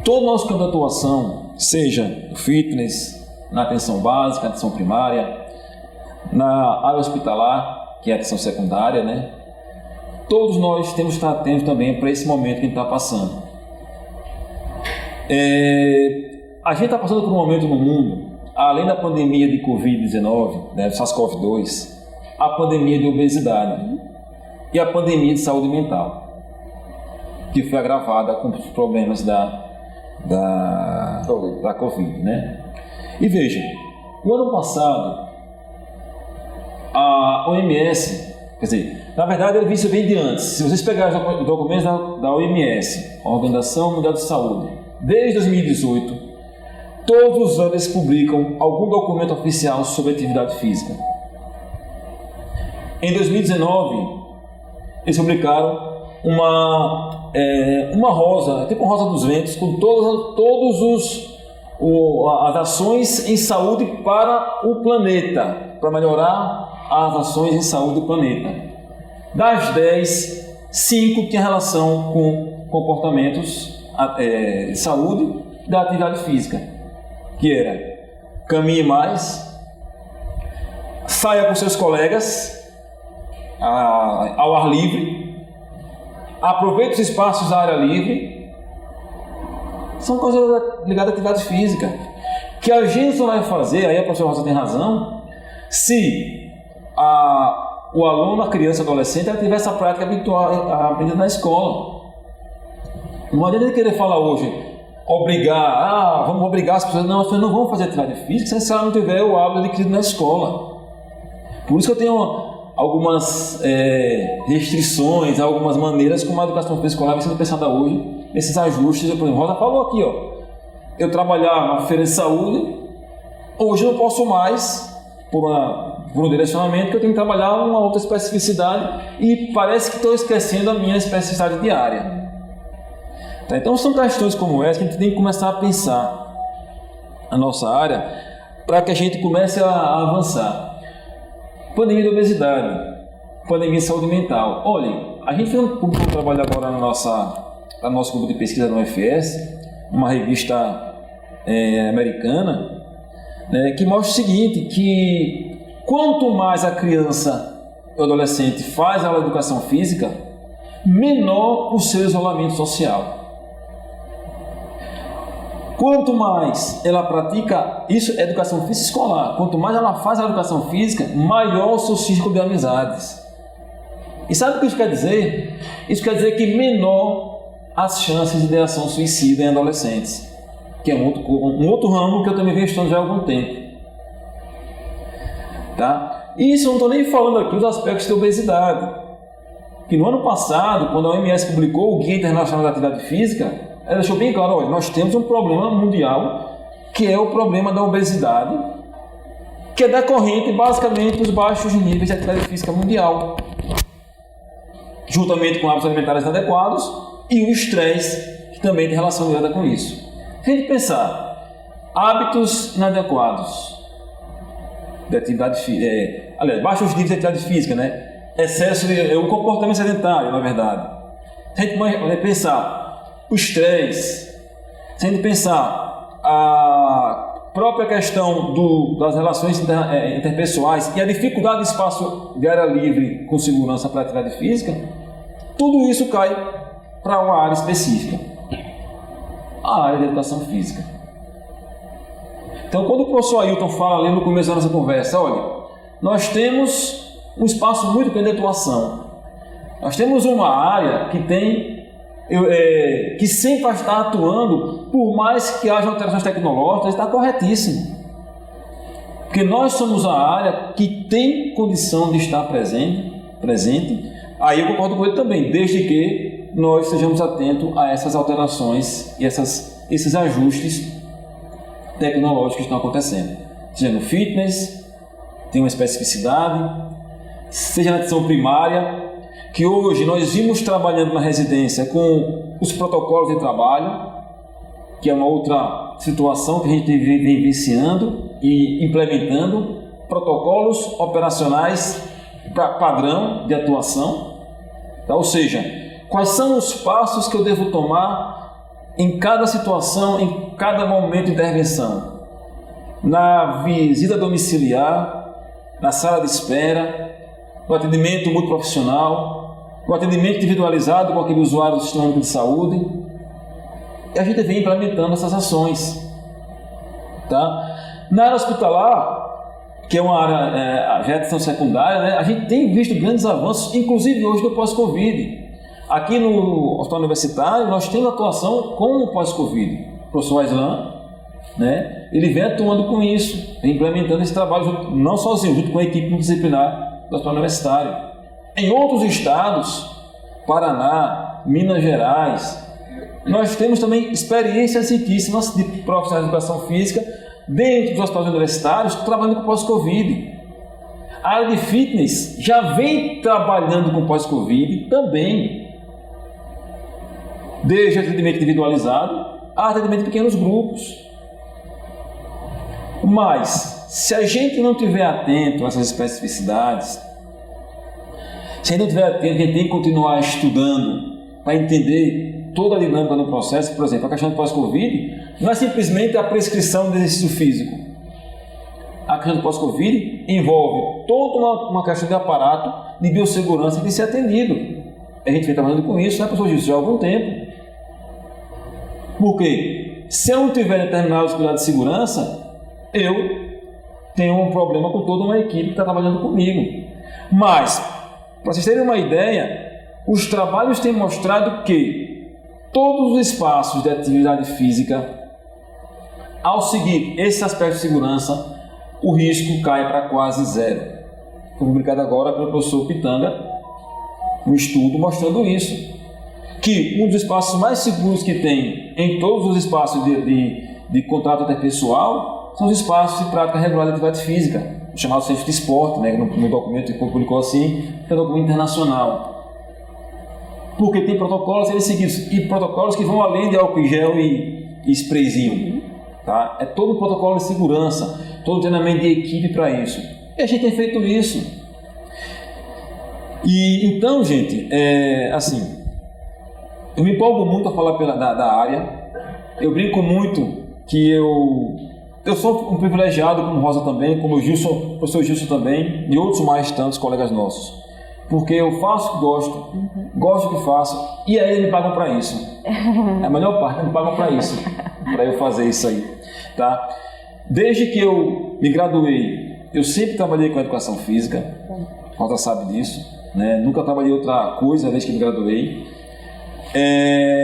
Todo o nosso campo de atuação, seja no fitness, na atenção básica, atenção primária, na área hospitalar, que é a atenção secundária, né? Todos nós temos que estar atentos também para esse momento que a gente está passando. A gente está passando por um momento no mundo, além da pandemia de Covid-19, né, SARS-CoV-2, a pandemia de obesidade. e a pandemia de saúde mental, que foi agravada com os problemas da Covid, né? E veja, no ano passado, a OMS, quer dizer, na verdade isso vem de antes. Se vocês pegarem os documentos da OMS, a Organização Mundial de Saúde, desde 2018, todos os anos eles publicam algum documento oficial sobre atividade física. Em 2019, eles publicaram uma rosa, tipo uma rosa dos ventos, com todas as ações em saúde para o planeta, para melhorar as ações em saúde do planeta. Das 10, 5 tinham relação com comportamentos de saúde da atividade física, que era caminhe mais, saia com seus colegas ao ar livre, aproveite os espaços da área livre. São coisas ligadas à atividade física, que a gente só vai fazer, aí a professora Rosa tem razão, se o aluno, a criança, o adolescente, ela tiver essa prática habitual aprendida na escola. Não adianta ele querer falar hoje, vamos obrigar as pessoas. Não, as pessoas não vão fazer atividade física se ela não tiver o hábito adquirido na escola. Por isso que eu tenho algumas restrições, algumas maneiras como a educação física escolar vem sendo pensada hoje, esses ajustes. Por exemplo, Rosa falou aqui, eu trabalhar na feira de saúde, hoje eu não posso mais, por um direcionamento, que eu tenho que trabalhar uma outra especificidade e parece que estou esquecendo a minha especificidade diária. Tá? Então são questões como essa que a gente tem que começar a pensar a nossa área para que a gente comece a avançar. Pandemia de obesidade, pandemia de saúde mental. Olhem, a gente fez um trabalho agora no nosso grupo de pesquisa da UFS, uma revista americana, né, que mostra o seguinte, que quanto mais a criança ou adolescente faz aula de educação física, menor o seu isolamento social. Quanto mais ela pratica, isso é educação física escolar, quanto mais ela faz a educação física, maior o seu círculo de amizades. E sabe o que isso quer dizer? Isso quer dizer que menor as chances de ideação suicida em adolescentes, que é um outro ramo que eu também venho estudando já há algum tempo. Tá? E isso eu não estou nem falando aqui dos aspectos de obesidade, que no ano passado, quando a OMS publicou o Guia Internacional da Atividade Física, ela deixou bem claro, olha, nós temos um problema mundial, que é o problema da obesidade, que é decorrente basicamente dos baixos níveis de atividade física mundial, juntamente com hábitos alimentares inadequados e o estresse, que também tem relação direta com isso. Se a gente pensar, hábitos inadequados de atividade física, baixos níveis de atividade física, né? Excesso de o comportamento sedentário, na verdade. Se a gente vai pensar o estresse, se a gente pensar a própria questão das relações interpessoais e a dificuldade de espaço de área livre com segurança para a atividade física, tudo isso cai para uma área específica, a área de educação física. Então, quando o professor Ailton fala ali no começo da nossa conversa, olha, nós temos um espaço muito grande de atuação. Nós temos uma área que que sempre vai estar atuando, por mais que haja alterações tecnológicas, está corretíssimo. Porque nós somos a área que tem condição de estar presente. Aí eu concordo com ele também, desde que nós sejamos atentos a essas alterações e esses ajustes tecnológicos que estão acontecendo. Seja no fitness, tem uma especificidade, seja na atenção primária, que hoje nós vimos trabalhando na residência com os protocolos de trabalho, que é uma outra situação que a gente vem vivenciando e implementando protocolos operacionais para padrão de atuação. Tá? Ou seja, quais são os passos que eu devo tomar em cada situação, em cada momento de intervenção? Na visita domiciliar, na sala de espera, no atendimento multiprofissional, no atendimento individualizado com aquele usuário do sistema único de saúde. E a gente vem implementando essas ações. Tá? Na área hospitalar, que é uma área, já é de secundária, né? A gente tem visto grandes avanços, inclusive hoje no pós-Covid. Aqui no Hospital Universitário, nós temos atuação com o pós-Covid. O professor Aislan, né? Ele vem atuando com isso, implementando esse trabalho, não sozinho, junto com a equipe multidisciplinar do Hospital Universitário. Em outros estados, Paraná, Minas Gerais, nós temos também experiências riquíssimas de profissionais de educação física dentro dos hospitais universitários trabalhando com pós-Covid. A área de fitness já vem trabalhando com pós-Covid também, desde atendimento individualizado a atendimento em pequenos grupos. Mas, se a gente não estiver atento a essas especificidades, se a gente não estiver atento, a gente tem que continuar estudando para entender toda a dinâmica do processo. Por exemplo, a questão do pós-Covid não é simplesmente a prescrição de exercício físico. A questão do pós-Covid envolve toda uma questão de aparato de biossegurança que tem que ser atendido. A gente vem trabalhando com isso, né, professor Gilson, já há algum tempo. Por quê? Se eu não tiver determinados cuidados de segurança, eu tenho um problema com toda uma equipe que está trabalhando comigo. Mas, para vocês terem uma ideia, os trabalhos têm mostrado que todos os espaços de atividade física, ao seguir esse aspecto de segurança, o risco cai para quase zero. Foi publicado agora pelo professor Pitanga um estudo mostrando isso, que um dos espaços mais seguros que tem em todos os espaços de contato interpessoal são os espaços de prática regular de atividade física, chamado Centro de Esporte, né, no documento que publicou assim, que é um documento internacional. Porque tem protocolos a serem seguidos, e protocolos que vão além de álcool em gel e sprayzinho. Tá? É todo um protocolo de segurança, todo um treinamento de equipe para isso. E a gente tem feito isso. E então, gente, assim, eu me empolgo muito a falar da área. Eu brinco muito que eu sou um privilegiado, como Rosa também, como o professor Gilson também, e outros mais tantos colegas nossos. Porque eu faço o que gosto, gosto do que faço, e aí eles me pagam para isso. É a melhor parte, eles me pagam para isso, para eu fazer isso aí. Tá? Desde que eu me graduei, eu sempre trabalhei com educação física, Rosa sabe disso, né? Nunca trabalhei outra coisa desde que me graduei.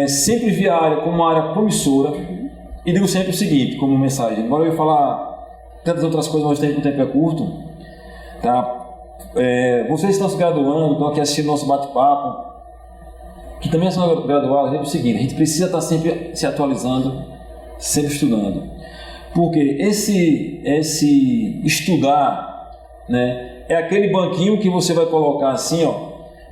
Sempre vi a área como uma área promissora, e digo sempre o seguinte, como mensagem, agora eu ia falar tantas outras coisas, mas o tempo é curto, tá? Vocês estão se graduando, estão aqui assistindo nosso bate-papo, que também são graduados, é o seguinte, a gente precisa estar sempre se atualizando, sempre estudando, porque esse estudar, né, é aquele banquinho que você vai colocar assim, ó,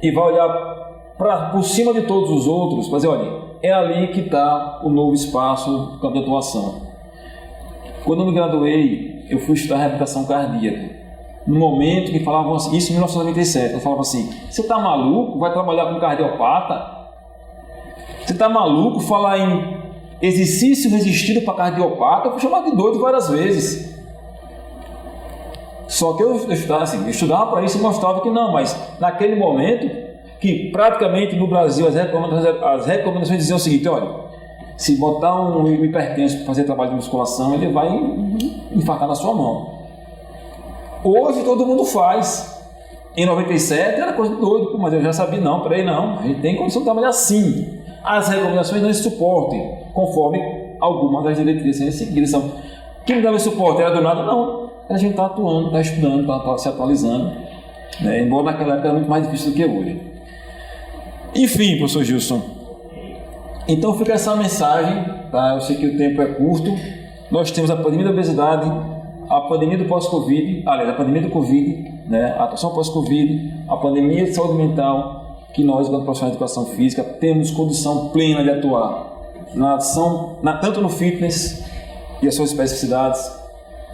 e vai olhar por cima de todos os outros, mas olha, é ali que está o novo espaço do campo de atuação. Quando eu me graduei, eu fui estudar reabilitação cardíaca. No momento que falavam assim, isso em 1997, eu falava assim, você está maluco? Vai trabalhar com cardiopata? Você está maluco falar em exercício resistido para cardiopata? Eu fui chamado de doido várias vezes. Só que eu estudava para isso e mostrava que não, mas naquele momento, que praticamente no Brasil as recomendações diziam o seguinte, olha, se botar um hipertenso para fazer trabalho de musculação, ele vai infartar na sua mão. Hoje todo mundo faz. Em 97 era coisa de doido, mas eu já sabia, não, a gente tem condição de trabalhar assim. As recomendações não suportem, conforme algumas das diretrizes serem seguidas. Então, quem me dava esse suporte era do nada? Não. A gente está atuando, está estudando, está se atualizando, né? Embora naquela época era muito mais difícil do que hoje. Enfim, professor Gilson, então fica essa mensagem, tá? Eu sei que o tempo é curto. Nós temos a pandemia da obesidade, a pandemia do pós-Covid, aliás, a pandemia do Covid, né? A atuação pós-Covid, a pandemia de saúde mental, que nós, como profissionais de educação física, temos condição plena de atuar na ação, tanto no fitness e as suas especificidades,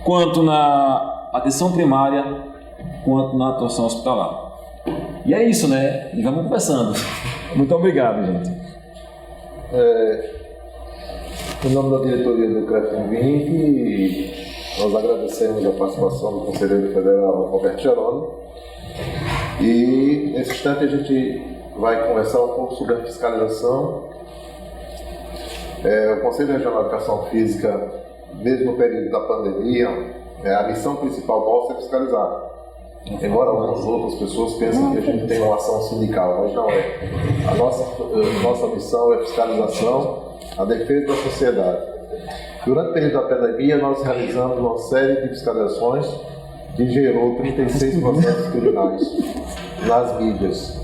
quanto na atenção primária, quanto na atuação hospitalar. E é isso, né? E vamos conversando. Muito obrigado, gente. Em nome da diretoria do CREF20, nós agradecemos a participação do Conselheiro Federal Roberto Jerônimo. E nesse instante a gente vai conversar um pouco sobre a fiscalização. O Conselho Regional de Educação Física, mesmo no período da pandemia, A missão principal nossa é fiscalizar. Embora algumas outras pessoas pensem que a gente tem uma ação sindical, mas não é. A nossa missão é fiscalização, a defesa da sociedade. Durante o período da pandemia, nós realizamos uma série de fiscalizações que gerou 36 processos criminais nas mídias.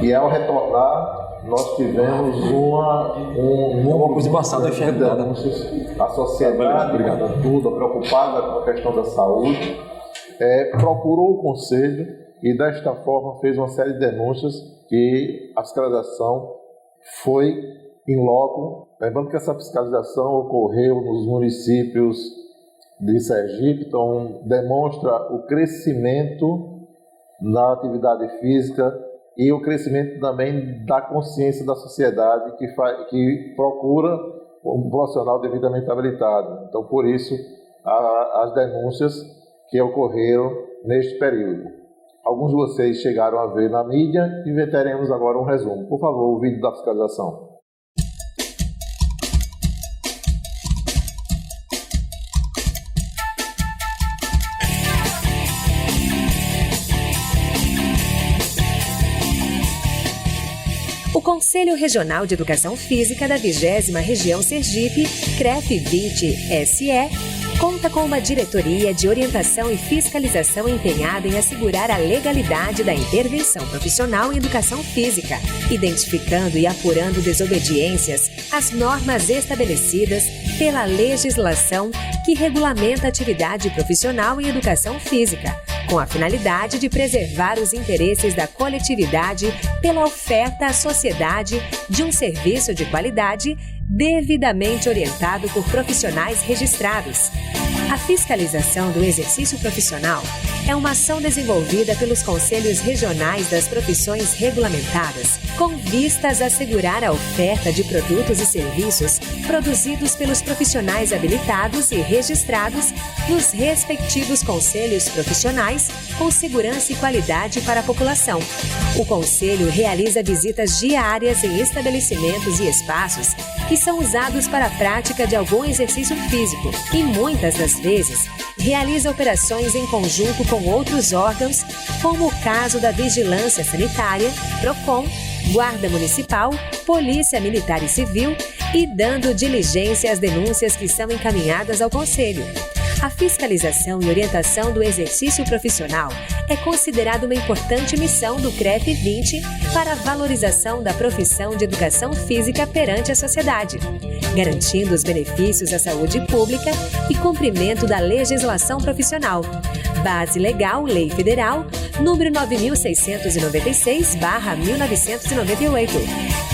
E ao retornar, nós tivemos uma coisa passada de denúncias. A sociedade, toda preocupada com a questão da saúde, procurou o Conselho e desta forma fez uma série de denúncias e a fiscalização foi em loco. Lembrando que essa fiscalização ocorreu nos municípios de Sergipe, então demonstra o crescimento na atividade física e o crescimento também da consciência da sociedade que procura um profissional devidamente habilitado. Então, por isso, as denúncias que ocorreram neste período. Alguns de vocês chegaram a ver na mídia e teremos agora um resumo. Por favor, o vídeo da fiscalização. O Conselho Regional de Educação Física da 20ª Região Sergipe, CREF-20-SE, conta com uma diretoria de orientação e fiscalização empenhada em assegurar a legalidade da intervenção profissional em educação física, identificando e apurando desobediências às normas estabelecidas pela legislação que regulamenta a atividade profissional em educação física, com a finalidade de preservar os interesses da coletividade pela oferta à sociedade de um serviço de qualidade devidamente orientado por profissionais registrados. A fiscalização do exercício profissional é uma ação desenvolvida pelos Conselhos Regionais das Profissões Regulamentadas, com vistas a assegurar a oferta de produtos e serviços produzidos pelos profissionais habilitados e registrados nos respectivos conselhos profissionais, com segurança e qualidade para a população. O Conselho realiza visitas diárias em estabelecimentos e espaços que são usados para a prática de algum exercício físico e, muitas das vezes, realiza operações em conjunto com outros órgãos, como o caso da Vigilância Sanitária, PROCON, Guarda Municipal, Polícia Militar e Civil e dando diligência às denúncias que são encaminhadas ao Conselho. A fiscalização e orientação do exercício profissional é considerada uma importante missão do CREF-20 para a valorização da profissão de educação física perante a sociedade, garantindo os benefícios à saúde pública e cumprimento da legislação profissional. Base Legal, Lei Federal, número 9.696/1998.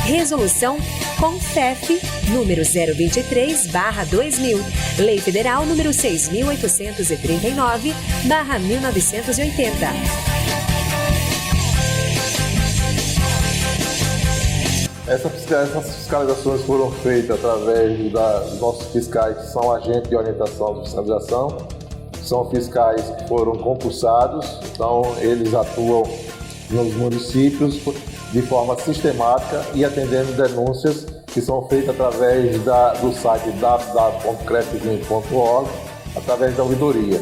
Resolução CONFEF, número 023/2000. Lei Federal, número 6.839/1980. Essas fiscalizações foram feitas através dos nossos fiscais, que são agentes de orientação de fiscalização. São fiscais que foram concursados, então eles atuam nos municípios de forma sistemática e atendendo denúncias que são feitas através do site www.cref20.org, através da ouvidoria.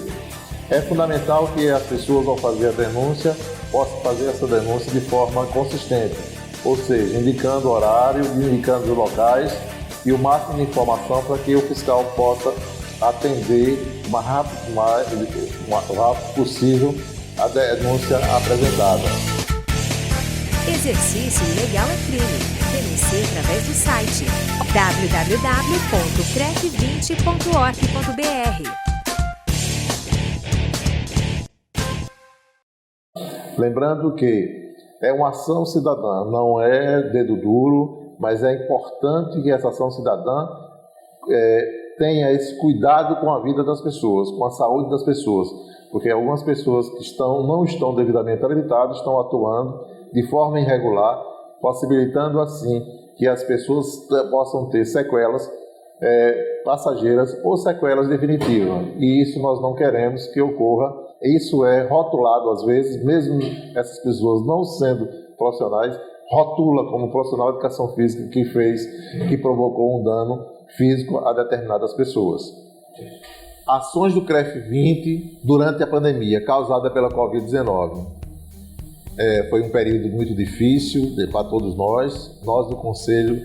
É fundamental que as pessoas, ao fazer a denúncia, possam fazer essa denúncia de forma consistente, ou seja, indicando o horário, indicando os locais e o máximo de informação para que o fiscal possa atender o mais rápido possível a denúncia apresentada. Exercício ilegal é crime. Denuncie através do site www.cref20.org.br. Lembrando que é uma ação cidadã, não é dedo duro, mas é importante que essa ação cidadã tenha esse cuidado com a vida das pessoas, com a saúde das pessoas, porque algumas pessoas que não estão devidamente habilitadas estão atuando de forma irregular, possibilitando assim que as pessoas possam ter sequelas passageiras ou sequelas definitivas. E isso nós não queremos que ocorra. Isso é rotulado às vezes, mesmo essas pessoas não sendo profissionais, rotula como profissional de educação física que provocou um dano físico a determinadas pessoas. ações do CREF 20 durante a pandemia causada pela Covid-19. Foi um período muito difícil para todos nós do Conselho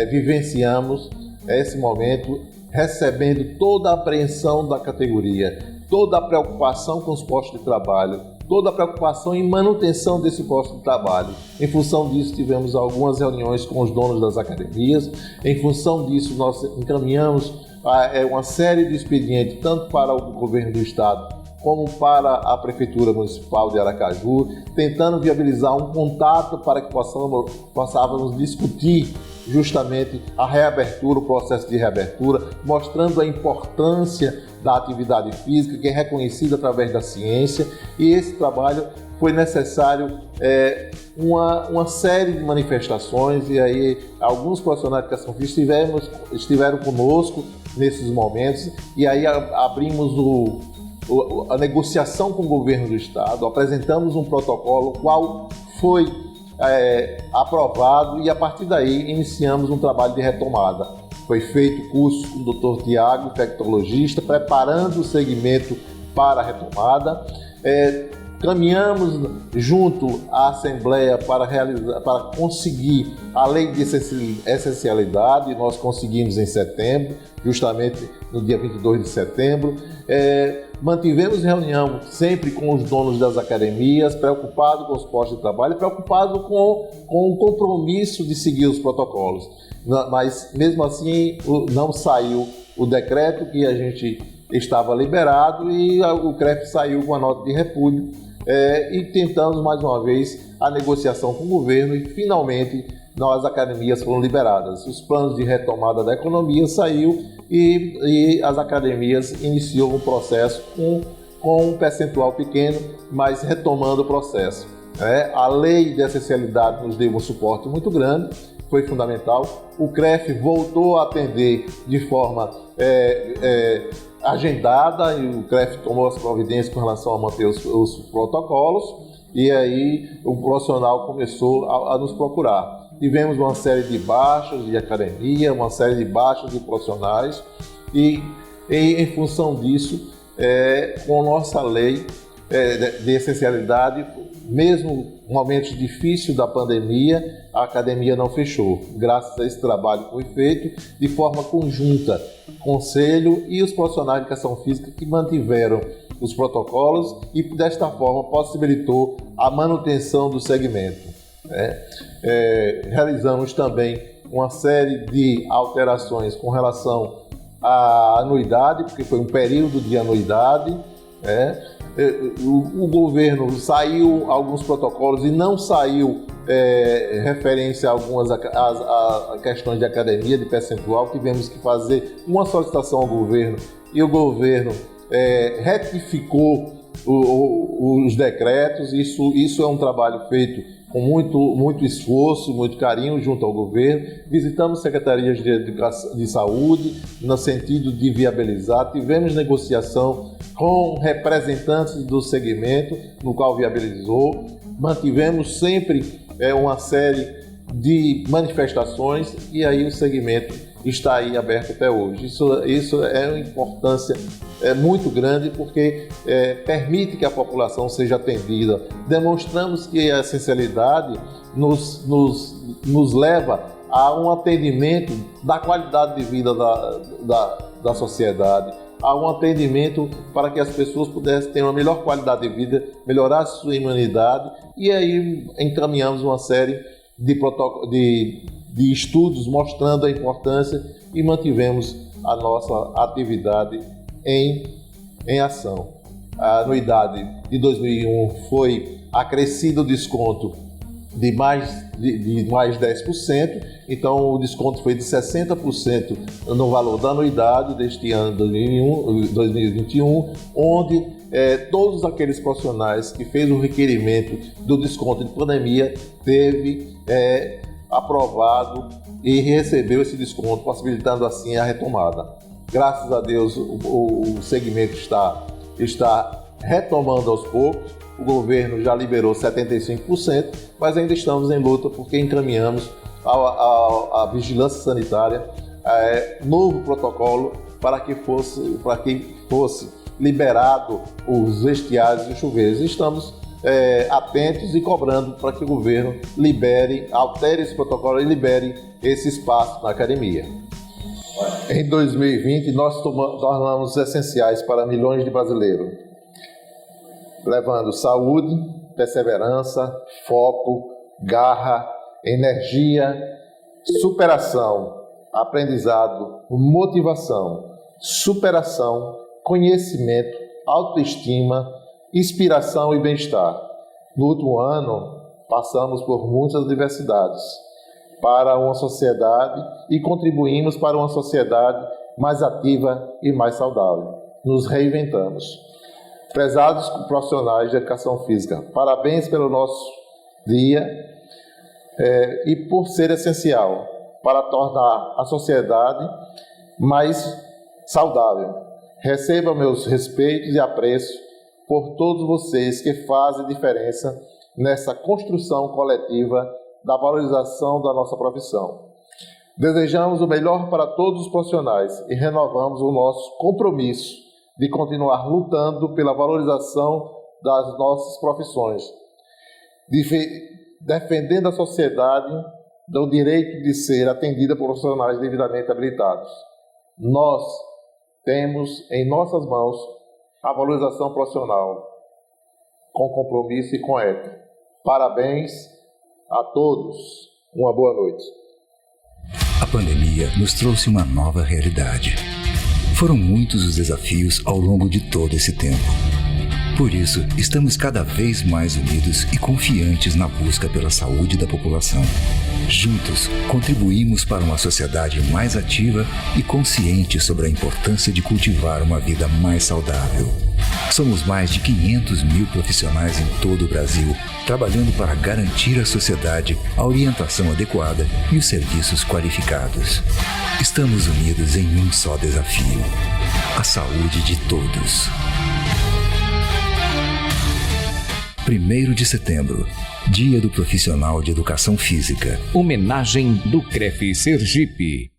vivenciamos esse momento recebendo toda a apreensão da categoria, toda a preocupação com os postos de trabalho, toda a preocupação em manutenção desse posto de trabalho. Em função disso, tivemos algumas reuniões com os donos das academias. Em função disso, nós encaminhamos uma série de expedientes, tanto para o governo do estado como para a Prefeitura Municipal de Aracaju, tentando viabilizar um contato para que possamos discutir justamente a reabertura, o processo de reabertura, mostrando a importância da atividade física, que é reconhecida através da ciência, e esse trabalho foi necessário uma série de manifestações, e aí alguns profissionais de educação física estiveram conosco nesses momentos, e aí abrimos a negociação com o governo do estado, apresentamos um protocolo, qual foi aprovado, e a partir daí iniciamos um trabalho de retomada. Foi feito curso com o Dr. Tiago, infectologista, preparando o segmento para a retomada. Caminhamos junto à Assembleia para conseguir a lei de essencialidade. Nós conseguimos em setembro, justamente no dia 22 de setembro. Mantivemos reunião sempre com os donos das academias, preocupados com os postos de trabalho, preocupados com o compromisso de seguir os protocolos. Mas, mesmo assim, não saiu o decreto que a gente estava liberado, e o CREF saiu com a nota de repúdio, e tentamos mais uma vez a negociação com o governo, e finalmente as academias foram liberadas. Os planos de retomada da economia saiu, e as academias iniciou um processo com um percentual pequeno, mas retomando o processo. A lei de essencialidade nos deu um suporte muito grande, foi fundamental. O CREF voltou a atender de forma agendada, e o CREF tomou as providências com relação a manter os protocolos, e aí o profissional começou a nos procurar. Tivemos uma série de baixas de academia, uma série de baixas de profissionais, e em função disso, com a nossa lei de essencialidade, mesmo em momentos difíceis da pandemia, a academia não fechou. Graças a esse trabalho que foi feito de forma conjunta, Conselho e os profissionais de educação física, que mantiveram os protocolos e desta forma possibilitou a manutenção do segmento. Realizamos também uma série de alterações com relação à anuidade, porque foi um período de anuidade. O governo saiu alguns protocolos e não saiu referência a algumas a questões de academia, de percentual. Tivemos que fazer uma solicitação ao governo, e o governo retificou os decretos. Isso é um trabalho feito com muito esforço, muito carinho junto ao governo. Visitamos secretarias de saúde no sentido de viabilizar. Tivemos negociação com representantes do segmento, no qual viabilizou. Mantivemos sempre uma série de manifestações, e aí o segmento está aí aberto até hoje. Isso é uma importância muito grande, porque permite que a população seja atendida. Demonstramos que a essencialidade nos leva a um atendimento da qualidade de vida da sociedade, a um atendimento para que as pessoas pudessem ter uma melhor qualidade de vida, melhorar a sua imunidade, e aí encaminhamos uma série de estudos mostrando a importância, e mantivemos a nossa atividade em ação. A anuidade de 2001 foi acrescido o desconto de mais 10%, então o desconto foi de 60% no valor da anuidade deste ano 2021, onde todos aqueles profissionais que fez o requerimento do desconto de pandemia teve aprovado e recebeu esse desconto, possibilitando assim a retomada. Graças a Deus o segmento está retomando aos poucos. O governo já liberou 75%, mas ainda estamos em luta, porque encaminhamos à vigilância sanitária novo protocolo para que fosse liberado os vestiários e chuveiros. Estamos atentos e cobrando para que o governo altere esse protocolo e libere esse espaço na academia. Em 2020, nós tornamos essenciais para milhões de brasileiros, levando saúde, perseverança, foco, garra, energia, superação, aprendizado, motivação, superação, conhecimento, autoestima, inspiração e bem-estar. No último ano, passamos por muitas adversidades para uma sociedade e contribuímos para uma sociedade mais ativa e mais saudável. Nos reinventamos. Prezados profissionais de educação física, parabéns pelo nosso dia e por ser essencial para tornar a sociedade mais saudável. Recebam meus respeitos e apreço por todos vocês que fazem diferença nessa construção coletiva da valorização da nossa profissão. Desejamos o melhor para todos os profissionais e renovamos o nosso compromisso de continuar lutando pela valorização das nossas profissões, defendendo a sociedade do direito de ser atendida por profissionais devidamente habilitados. Nós temos em nossas mãos a valorização profissional com compromisso e com ética. Parabéns a todos. Uma boa noite. A pandemia nos trouxe uma nova realidade. Foram muitos os desafios ao longo de todo esse tempo. Por isso, estamos cada vez mais unidos e confiantes na busca pela saúde da população. Juntos, contribuímos para uma sociedade mais ativa e consciente sobre a importância de cultivar uma vida mais saudável. Somos mais de 500 mil profissionais em todo o Brasil, trabalhando para garantir à sociedade a orientação adequada e os serviços qualificados. Estamos unidos em um só desafio: a saúde de todos. 1º de setembro, Dia do Profissional de Educação Física. Homenagem do CREF Sergipe.